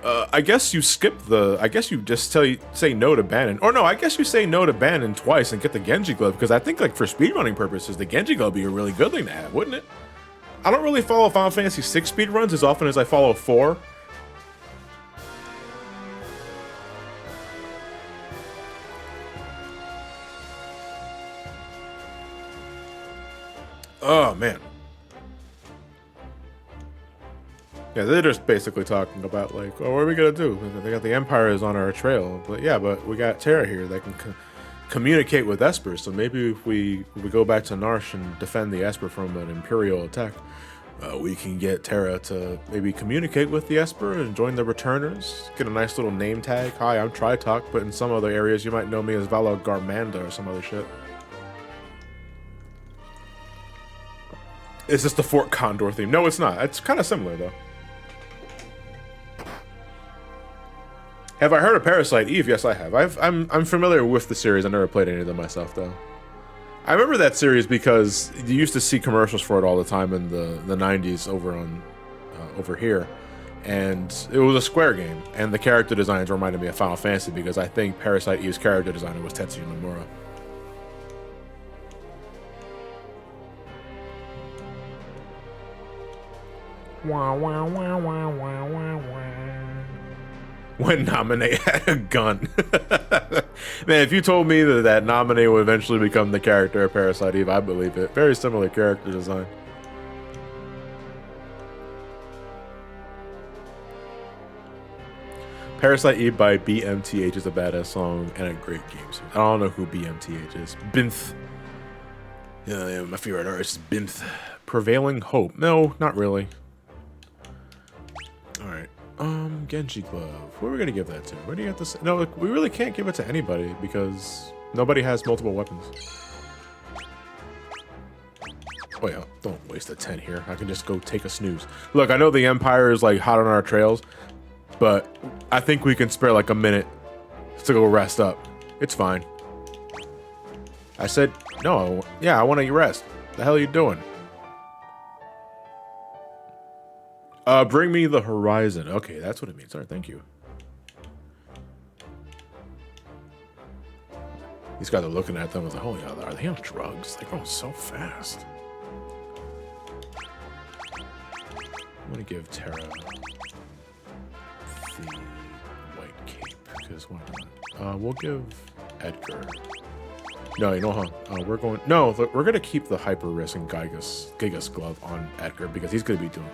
I guess you skip I guess you just say no to Bannon, or no, I guess you say no to Bannon twice and get the Genji glove, because I think like for speed running purposes, the Genji glove would be a really good thing to have, wouldn't it? I don't really follow Final Fantasy VI speed runs as often as I follow 4. Oh, man. Yeah, they're just basically talking about, like, oh, what are we going to do? They got the Empires on our trail. But yeah, but we got Terra here that can communicate with Esper. So maybe if we go back to Narsh and defend the Esper from an Imperial attack, we can get Terra to maybe communicate with the Esper and join the Returners. Get a nice little name tag. Hi, I'm Tritok, but in some other areas you might know me as Vala Garmanda or some other shit. Is this the Fort Condor theme? No, it's not. It's kind of similar, though. Have I heard of Parasite Eve? Yes, I have. I'm familiar with the series. I never played any of them myself, though. I remember that series because you used to see commercials for it all the time in the 90s over here. And it was a Square game. And the character designs reminded me of Final Fantasy because I think Parasite Eve's character designer was Tetsuya Nomura. Wah, wah, wah, wah, wah, wah, wah. When Naminé had a gun. Man, if you told me that Naminé would eventually become the character of Parasite Eve, I believe it. Very similar character design. Parasite Eve by BMTH is a badass song and a great game. I don't know who BMTH is. Binth. Yeah, my favorite artist is Binth. Prevailing Hope. No, not really. Alright. Genji Glove. Who are we gonna give that to? Where do you have this? No, look, we really can't give it to anybody because nobody has multiple weapons. Oh yeah, don't waste a 10 here. I can just go take a snooze. Look, I know the Empire is like hot on our trails, but I think we can spare like a minute to go rest up. It's fine. I said, no, yeah, I want to rest. The hell are you doing? Bring me the horizon. Okay, that's what it means. All right, thank you. These guys are looking at them and like, holy hell, are they on drugs? They're going so fast. I'm gonna give Terra the white cape because why not? We'll give Edgar. No, you know, huh? We're going. No, we're gonna keep the Hyper Wrist and Gigas glove on Edgar because he's gonna be doing.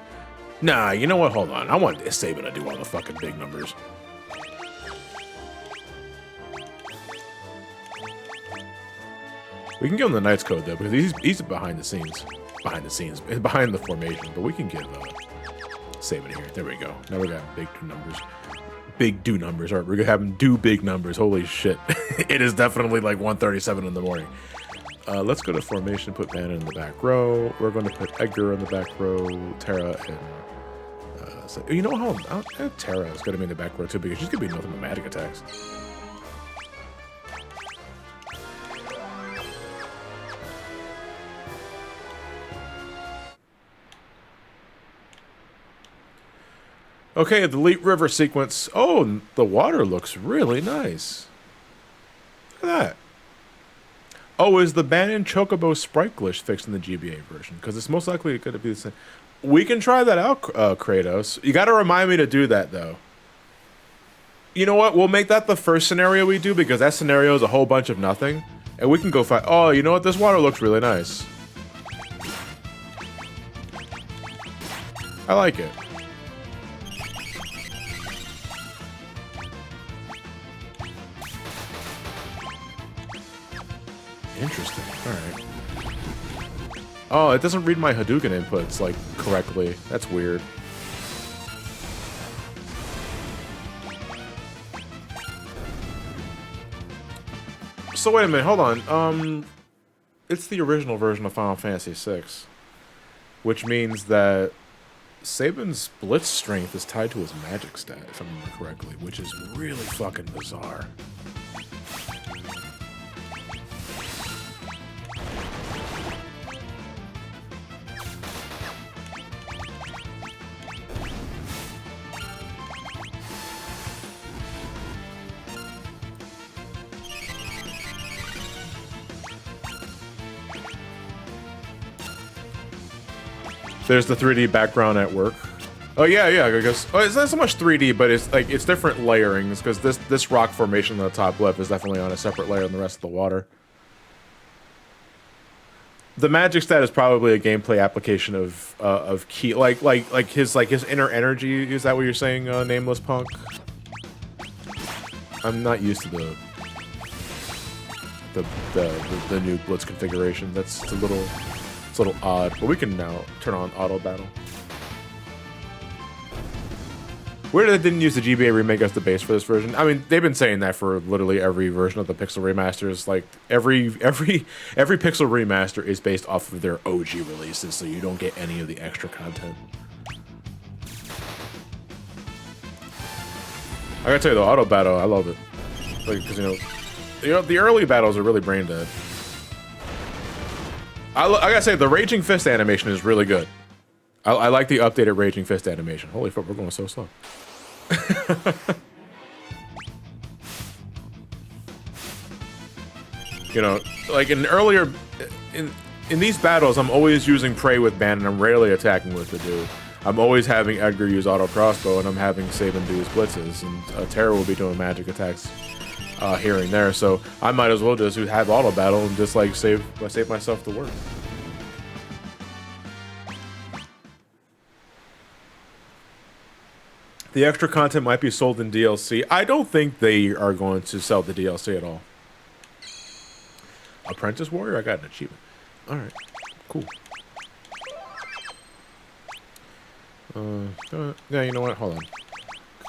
Nah, you know what? Hold on. I want Sabin to do all the fucking big numbers. We can give him the Knight's Code though because he's behind the scenes, behind the formation. But we can give Sabin here. There we go. Now we got big do numbers. All right, we're gonna have him do big numbers. Holy shit! It is definitely like 1:37 in the morning. Let's go to formation. Put Bannon in the back row. We're going to put Edgar in the back row. Terra and so, you know how Terra is going to be in the back row too because she's going to be nothing but magic attacks. Okay, the Elite River sequence. Oh, the water looks really nice. Look at that. Oh, is the Bannon Chocobo Sprite glitch fixed in the GBA version? Because it's most likely going to be the same. We can try that out, Kratos. You got to remind me to do that, though. You know what? We'll make that the first scenario we do, because that scenario is a whole bunch of nothing. And we can go fight. Oh, you know what? This water looks really nice. I like it. Interesting. Alright. Oh, it doesn't read my Hadouken inputs, like, correctly. That's weird. So wait a minute, hold on. It's the original version of Final Fantasy VI. Which means that Sabin's Blitz strength is tied to his magic stat, if I remember correctly, which is really fucking bizarre. There's the 3D background at work. Oh yeah, I guess. Oh, it's not so much 3D, but it's like it's different layerings because this rock formation on the top left is definitely on a separate layer than the rest of the water. The magic stat is probably a gameplay application of key, like his inner energy. Is that what you're saying, Nameless Punk? I'm not used to the new Blitz configuration. It's a little odd, but we can now turn on auto battle. Weird that they didn't use the GBA remake as the base for this version. I mean, they've been saying that for literally every version of the Pixel remasters. Like every Pixel remaster is based off of their OG releases, so you don't get any of the extra content. I gotta tell you, the auto battle, I love it. Like, because the early battles are really brain dead. I gotta say, the Raging Fist animation is really good. I like the updated Raging Fist animation. Holy fuck, we're going so slow. You know, like in these battles, I'm always using Prey with Ban, and I'm rarely attacking with the dude. I'm always having Edgar use auto crossbow, and I'm having Saban do his blitzes, and Terra will be doing magic attacks here and there. So I might as well just have auto battle and just like save myself the work. The extra content might be sold in DLC. I don't think they are going to sell the DLC at all. Apprentice Warrior? I got an achievement. Alright. Cool. Yeah, you know what? Hold on.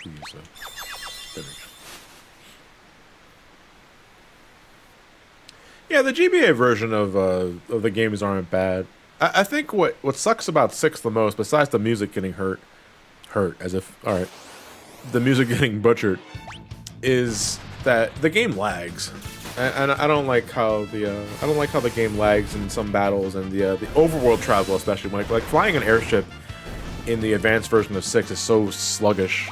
There we go. Yeah, the GBA version of the games aren't bad. I think what sucks about 6 the most, besides the music getting hurt as if, all right, the music getting butchered, is that the game lags, and I don't like how the game lags in some battles, and the overworld travel, especially like flying an airship in the advanced version of 6 is so sluggish.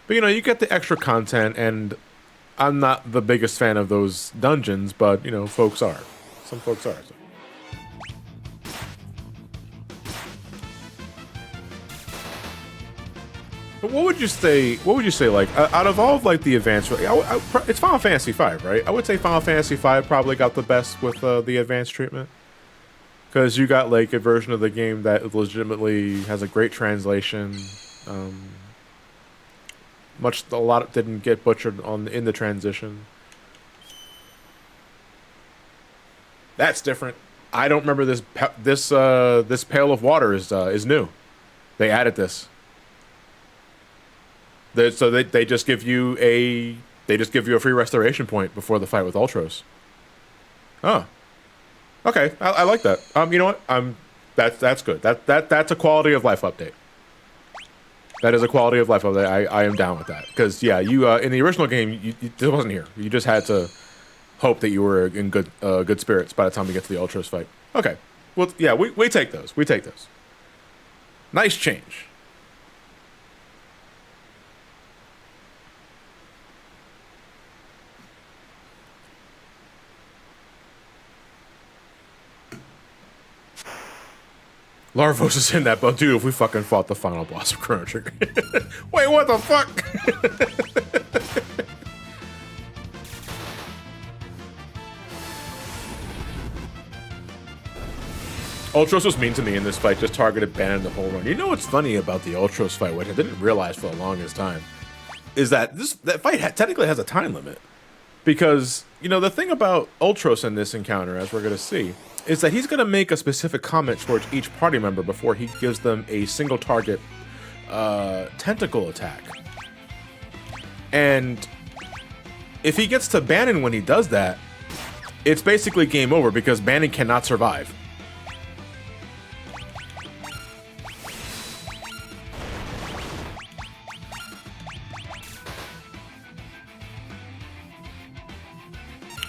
But you know, you get the extra content, and I'm not the biggest fan of those dungeons, but you know, folks are. Some folks are. So. But what would you say? Like out of all of like the advanced, it's Final Fantasy V, right? I would say Final Fantasy V probably got the best with the advanced treatment, because you got like a version of the game that legitimately has a great translation. A lot didn't get butchered in the transition. That's different. I don't remember this pail of water is new. They added this. So they just give you a free restoration point before the fight with Ultros. Oh, okay. I like that. You know what? That's good. That's a quality of life update. That is a quality of life update. I am down with that, because yeah, you in the original game, it wasn't here. You just had to hope that you were in good spirits by the time we get to the Ultros fight. Okay. Well, yeah, we take those. We take those. Nice change. Larvos is in that, but dude, if we fucking fought the final boss of Chrono Trigger. Wait, what the fuck? Ultros was mean to me in this fight, just targeted Ban the whole run. You know what's funny about the Ultros fight, which I didn't realize for the longest time, is that that fight technically has a time limit. Because, you know, the thing about Ultros in this encounter, as we're going to see, is that he's going to make a specific comment towards each party member before he gives them a single target tentacle attack. And if he gets to Bannon when he does that, it's basically game over, because Bannon cannot survive.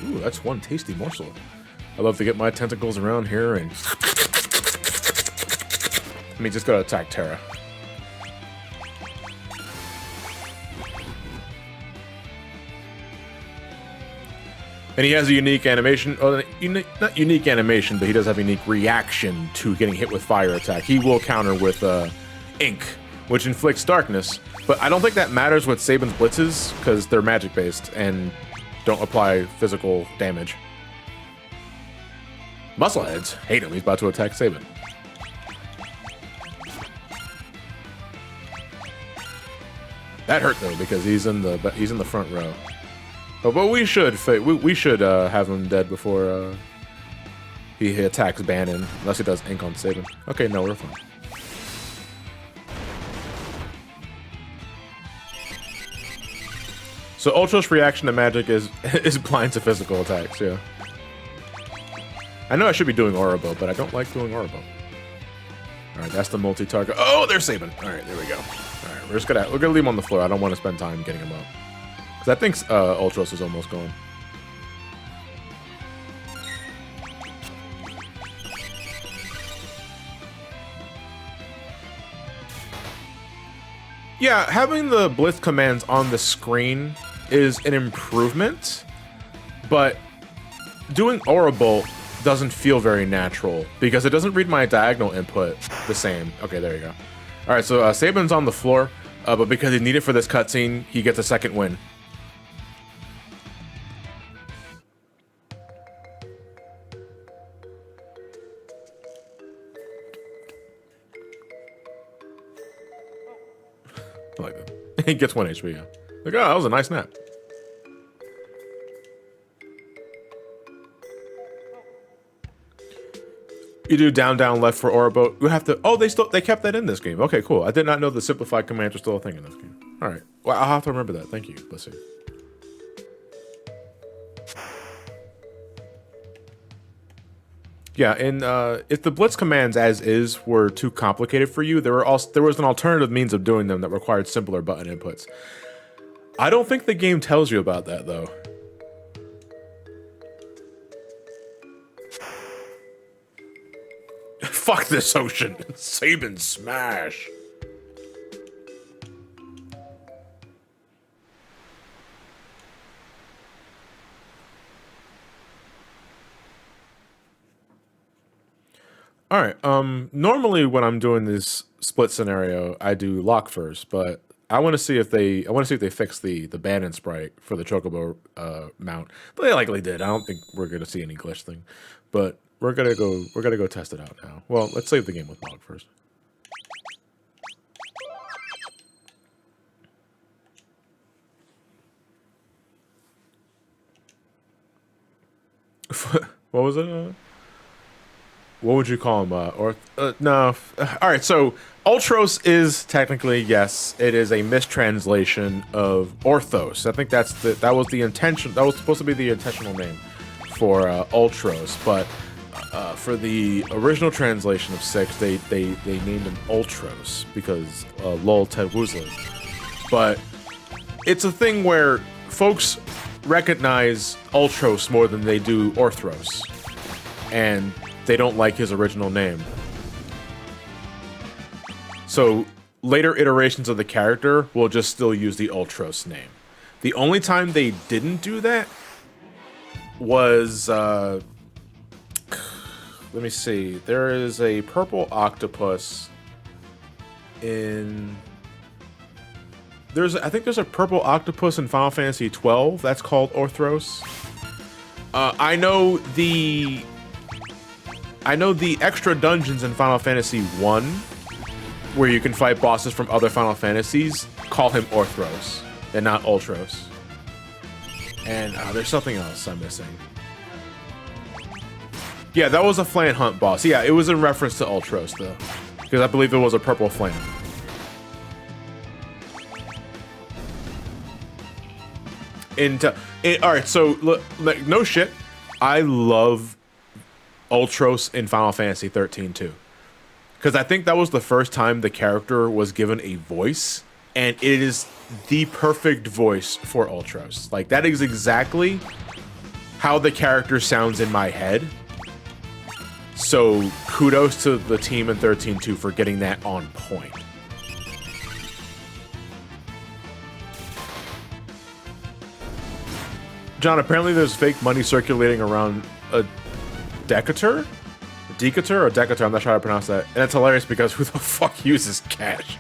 Ooh, that's one tasty morsel. I love to get my tentacles around here and... Let me just go attack Terra. And he has a unique animation. Oh, not unique animation, but he does have a unique reaction to getting hit with fire attack. He will counter with ink, which inflicts darkness. But I don't think that matters with Saban's blitzes, because they're magic-based and don't apply physical damage. Muscleheads. Hate him. He's about to attack Sabin. That hurt though because he's in the front row. But we should have him dead before he attacks Bannon, unless he does ink on Sabin. Okay, no, we're fine. So Ultros' reaction to magic is blind to physical attacks. Yeah. I know I should be doing Orobo, but I don't like doing Orobo. All right, that's the multi-target. Oh, there's Sabin. All right, there we go. All right, we're gonna leave him on the floor. I don't want to spend time getting him up because I think Ultros is almost gone. Yeah, having the blitz commands on the screen is an improvement, but doing Orobo doesn't feel very natural because it doesn't read my diagonal input the same. Okay, there you go. All right, so Sabin's on the floor, but because he needed for this cutscene, he gets a second win. I like that. He gets 1 HP, yeah. Like, oh, that was a nice nap. You do down, down, left for Orobo. You have to. Oh, they kept that in this game. Okay, cool. I did not know the simplified commands are still a thing in this game. All right. Well, I'll have to remember that. Thank you. Let's see. Yeah, and if the blitz commands as is were too complicated for you, there was an alternative means of doing them that required simpler button inputs. I don't think the game tells you about that though. Fuck this ocean. Sabin smash. All right. Normally when I'm doing this split scenario, I do lock first, but I want to see if they fix the Bannon sprite for the Chocobo mount. But they likely did. I don't think we're gonna see any glitch thing, but we're gonna go test it out now. Well, let's save the game with log first. What was it? What would you call him? No. All right. So Ultros is technically, yes, it is a mistranslation of Orthos. I think that was the intention. That was supposed to be the intentional name for Ultros, but for the original translation of 6, they named him Ultros because lol Ted Woozley. But it's a thing where folks recognize Ultros more than they do Orthros, and they don't like his original name. So later iterations of the character will just still use the Ultros name. The only time they didn't do that was let me see. There is a purple octopus in I think there's a purple octopus in Final Fantasy 12 that's called Orthros. I know the extra dungeons in Final Fantasy 1, where you can fight bosses from other Final Fantasies, call him Orthros, and not Ultros. And there's something else I'm missing. Yeah, that was a Flan Hunt boss. Yeah, it was in reference to Ultros, though, because I believe it was a purple Flan. Alright, so, look, no shit, I love Ultros in Final Fantasy 13 too, because I think that was the first time the character was given a voice, and it is the perfect voice for Ultros. Like, that is exactly how the character sounds in my head. So kudos to the team in 13-2 for getting that on point. John, apparently there's fake money circulating around a Decatur, I'm not sure how to pronounce that. And it's hilarious because who the fuck uses cash?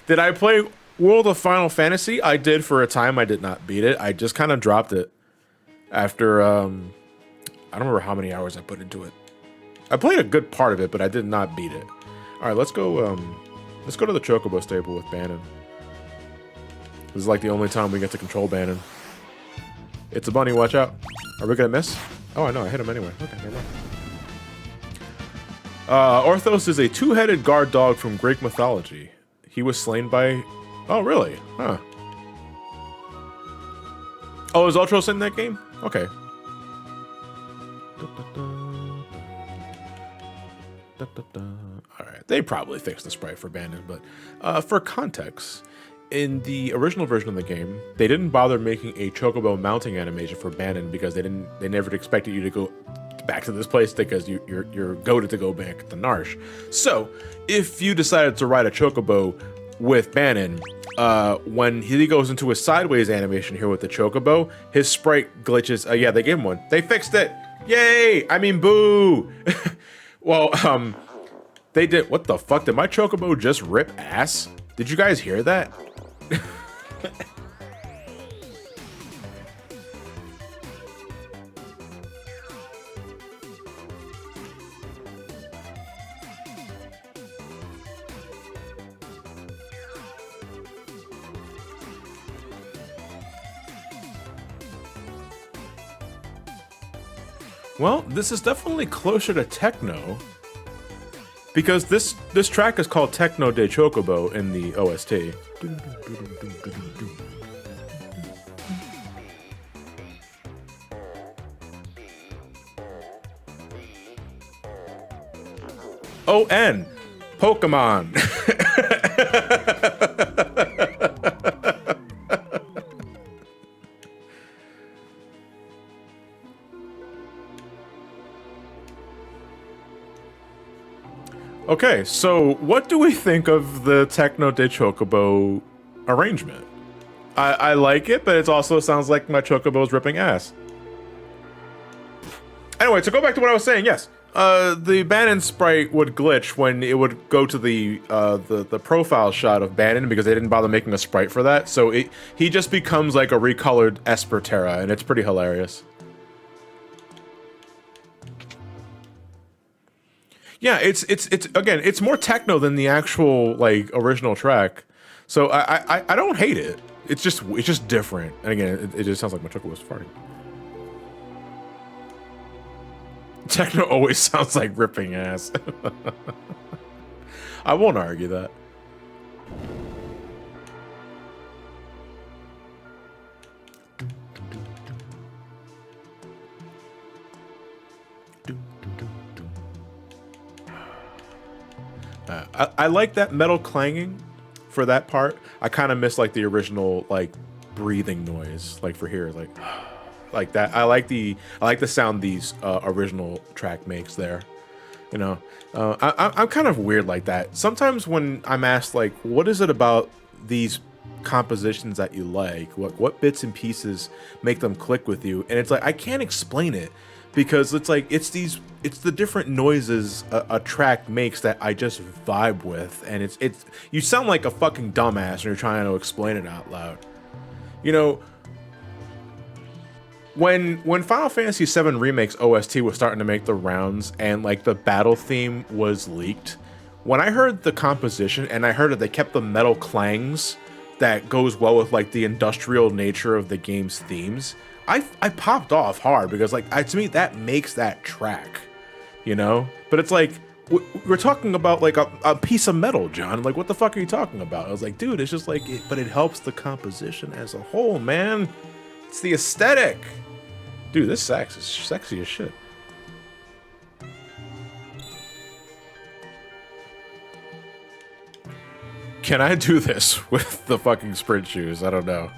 Did I play World of Final Fantasy? I did for a time. I did not beat it. I just kind of dropped it after I don't remember how many hours I put into it. I played a good part of it, but I did not beat it. All right, let's go to the Chocobo stable with Bannon. This is like the only time we get to control Bannon. It's a bunny, watch out. Are we gonna miss? Oh, I know, I hit him anyway. Okay, never mind. Orthos is a two-headed guard dog from Greek mythology. He was slain by... Oh, really? Huh. Oh, is Ultros in that game? Okay. Alright, they probably fixed the sprite for Bannon, but for context, in the original version of the game, they didn't bother making a Chocobo mounting animation for Bannon because they never expected you to go back to this place because you're goaded to go back to Narsh. So, if you decided to ride a Chocobo with Bannon, when he goes into a sideways animation here with the Chocobo, his sprite glitches. Yeah, they gave him one. They fixed it. Yay! I mean, boo! Well, they did. What the fuck? Did my Chocobo just rip ass? Did you guys hear that? Well, this is definitely closer to techno, because this track is called Techno de Chocobo in the OST. O-N, Pokemon. Okay, so what do we think of the Techno de Chocobo arrangement? I like it, but it also sounds like my Chocobo's ripping ass. Anyway, to go back to what I was saying, yes. The Bannon sprite would glitch when it would go to the profile shot of Bannon because they didn't bother making a sprite for that. So he just becomes like a recolored Esperterra, and it's pretty hilarious. Yeah, it's again, it's more techno than the actual like original track. So I don't hate it. It's just different. And again, it just sounds like my Chocobo was farting. Techno always sounds like ripping ass. I won't argue that. I like that metal clanging for that part. I kind of miss like the original like breathing noise, like for here, like that. I like the sound these original track makes there. You know, I'm kind of weird like that. Sometimes when I'm asked like, what is it about these compositions that you like? What bits and pieces make them click with you? And it's like I can't explain it. Because it's like it's the different noises a track makes that I just vibe with, and it's you sound like a fucking dumbass when you're trying to explain it out loud. You know, when Final Fantasy VII Remake's OST was starting to make the rounds and like the battle theme was leaked, when I heard the composition and I heard that they kept the metal clangs that goes well with like the industrial nature of the game's themes, I popped off hard because like to me that makes that track, you know. But it's like we're talking about like a piece of metal, John. Like what the fuck are you talking about? I was like, dude, it's just like but it helps the composition as a whole, man. It's the aesthetic, dude. This sax is sexy as shit. Can I do this with the fucking sprint shoes? I don't know.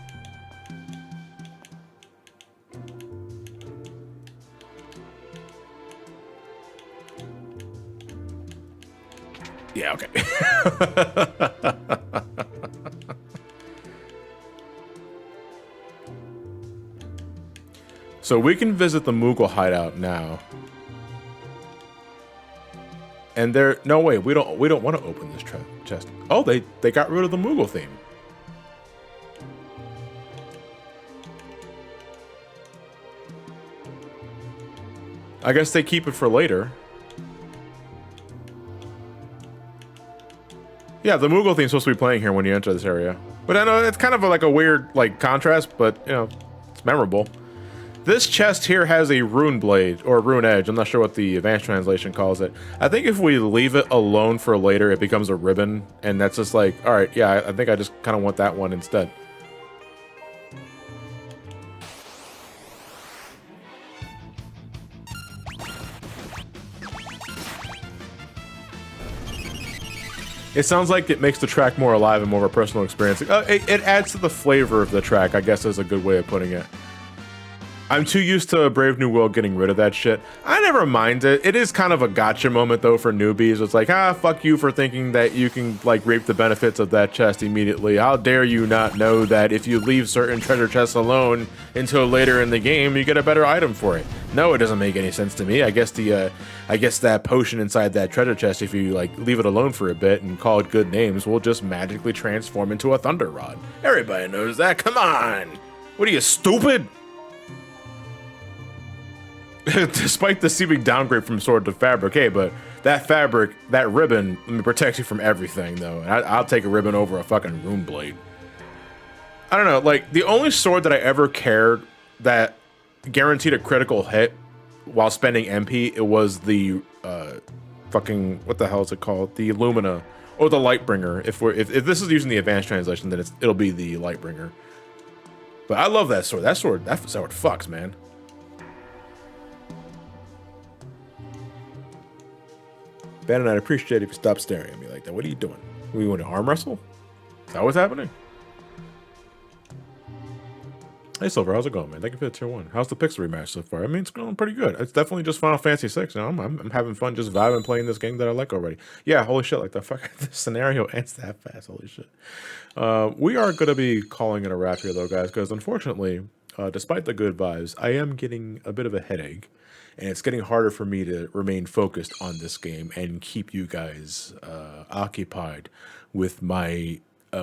Yeah, okay. So we can visit the Moogle hideout now. And there, no way, we don't want to open this chest. Oh, they got rid of the Moogle theme. I guess they keep it for later. Yeah, the Moogle theme's supposed to be playing here when you enter this area. But I know it's kind of like a weird like contrast, but you know, it's memorable. This chest here has a rune blade, or rune edge. I'm not sure what the advanced translation calls it. I think if we leave it alone for later, it becomes a ribbon, and that's just like, all right, yeah, I think I just kind of want that one instead. It sounds like it makes the track more alive and more of a personal experience. It adds to the flavor of the track, I guess is a good way of putting it. I'm too used to Brave New World getting rid of that shit. I never mind it. It is kind of a gotcha moment though for newbies. It's like, fuck you for thinking that you can like reap the benefits of that chest immediately. How dare you not know that if you leave certain treasure chests alone until later in the game, you get a better item for it. No, it doesn't make any sense to me. I guess that potion inside that treasure chest, if you like leave it alone for a bit and call it good names, will just magically transform into a thunder rod. Everybody knows that. Come on. What are you, stupid? Despite the seeming downgrade from sword to fabric, hey, but that fabric, that ribbon, protects you from everything, though. And I'll take a ribbon over a fucking rune blade. I don't know, like, the only sword that I ever cared that guaranteed a critical hit while spending MP, it was the, fucking, what the hell is it called? The Illumina, or the Lightbringer. If this is using the advanced translation, then it'll be the Lightbringer. But I love that sword. That sword fucks, man. Ben and I'd appreciate if you stop staring at me like that. What are you doing? We want to arm wrestle? Is that what's happening? Hey Silver, how's it going, man? Thank you for the tier 1. How's the Pixel Remaster so far? I mean, it's going pretty good. It's definitely just Final Fantasy 6. You know, I'm having fun just vibing playing this game that I like already. Yeah, holy shit, like the fuck, this scenario ends that fast. Holy shit. We are going to be calling it a wrap here, though, guys, because unfortunately, despite the good vibes, I am getting a bit of a headache. And it's getting harder for me to remain focused on this game and keep you guys occupied with my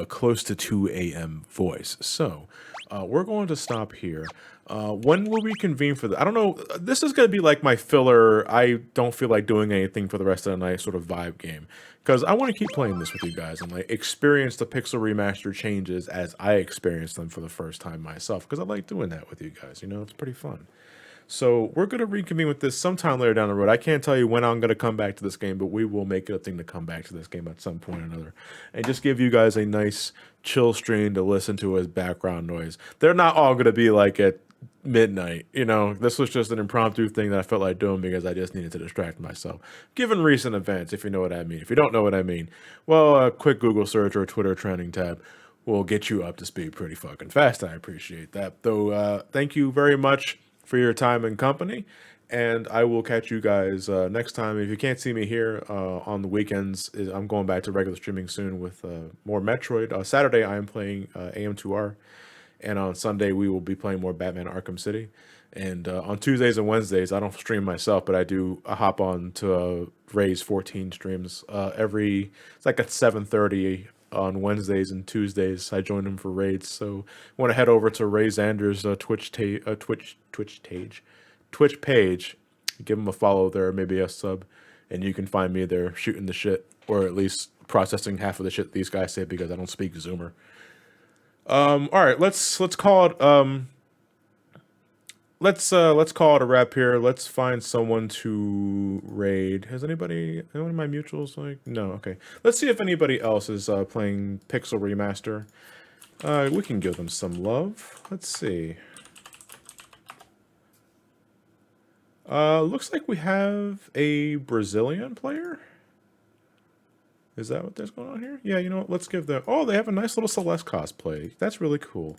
close to 2 a.m. voice. So we're going to stop here. When will we convene for the... I don't know. This is going to be like my filler, I don't feel like doing anything for the rest of the night sort of vibe game. Because I want to keep playing this with you guys and like experience the Pixel Remaster changes as I experience them for the first time myself. Because I like doing that with you guys. You know, it's pretty fun. So we're going to reconvene with this sometime later down the road. I can't tell you when I'm going to come back to this game, but we will make it a thing to come back to this game at some point or another. And just give you guys a nice chill stream to listen to as background noise. They're not all going to be like at midnight. You know, this was just an impromptu thing that I felt like doing because I just needed to distract myself. Given recent events, if you know what I mean. If you don't know what I mean, well, a quick Google search or a Twitter trending tab will get you up to speed pretty fucking fast. I appreciate that. Though, thank you very much for your time and company, and I will catch you guys next time. If you can't see me here on the weekends, I'm going back to regular streaming soon with more Metroid. Saturday I am playing AM2R, and on Sunday we will be playing more Batman Arkham City. And on Tuesdays and Wednesdays I don't stream myself, but I do hop on to Ray's 14 streams it's like at 7:30 on Wednesdays and Tuesdays. I joined him for raids, so want to head over to Ray Xander's Twitch page, give him a follow there, maybe a sub, and you can find me there shooting the shit, or at least processing half of the shit these guys say because I don't speak Zoomer. All right, let's call it let's call it a wrap here. Let's find someone to raid. Has anyone of my mutuals like? No, okay. Let's see if anybody else is playing Pixel Remaster. We can give them some love. Let's see. Looks like we have a Brazilian player. Is that what there's going on here? Yeah, you know what? Let's give them... Oh, they have a nice little Celeste cosplay. That's really cool.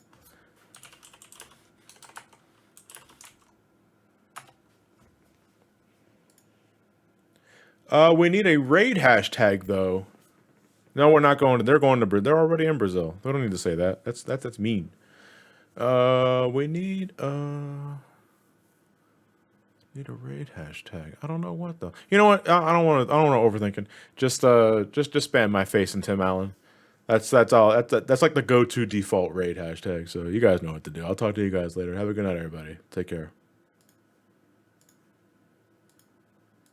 We need a raid hashtag though. No, we're not going to. They're going to. They're already in Brazil. They don't need to say that. That's mean. We need a raid hashtag. I don't know what though. You know what? I don't want to overthinking. Just spam my face and Tim Allen. That's all. That's like the go-to default raid hashtag. So you guys know what to do. I'll talk to you guys later. Have a good night, everybody. Take care.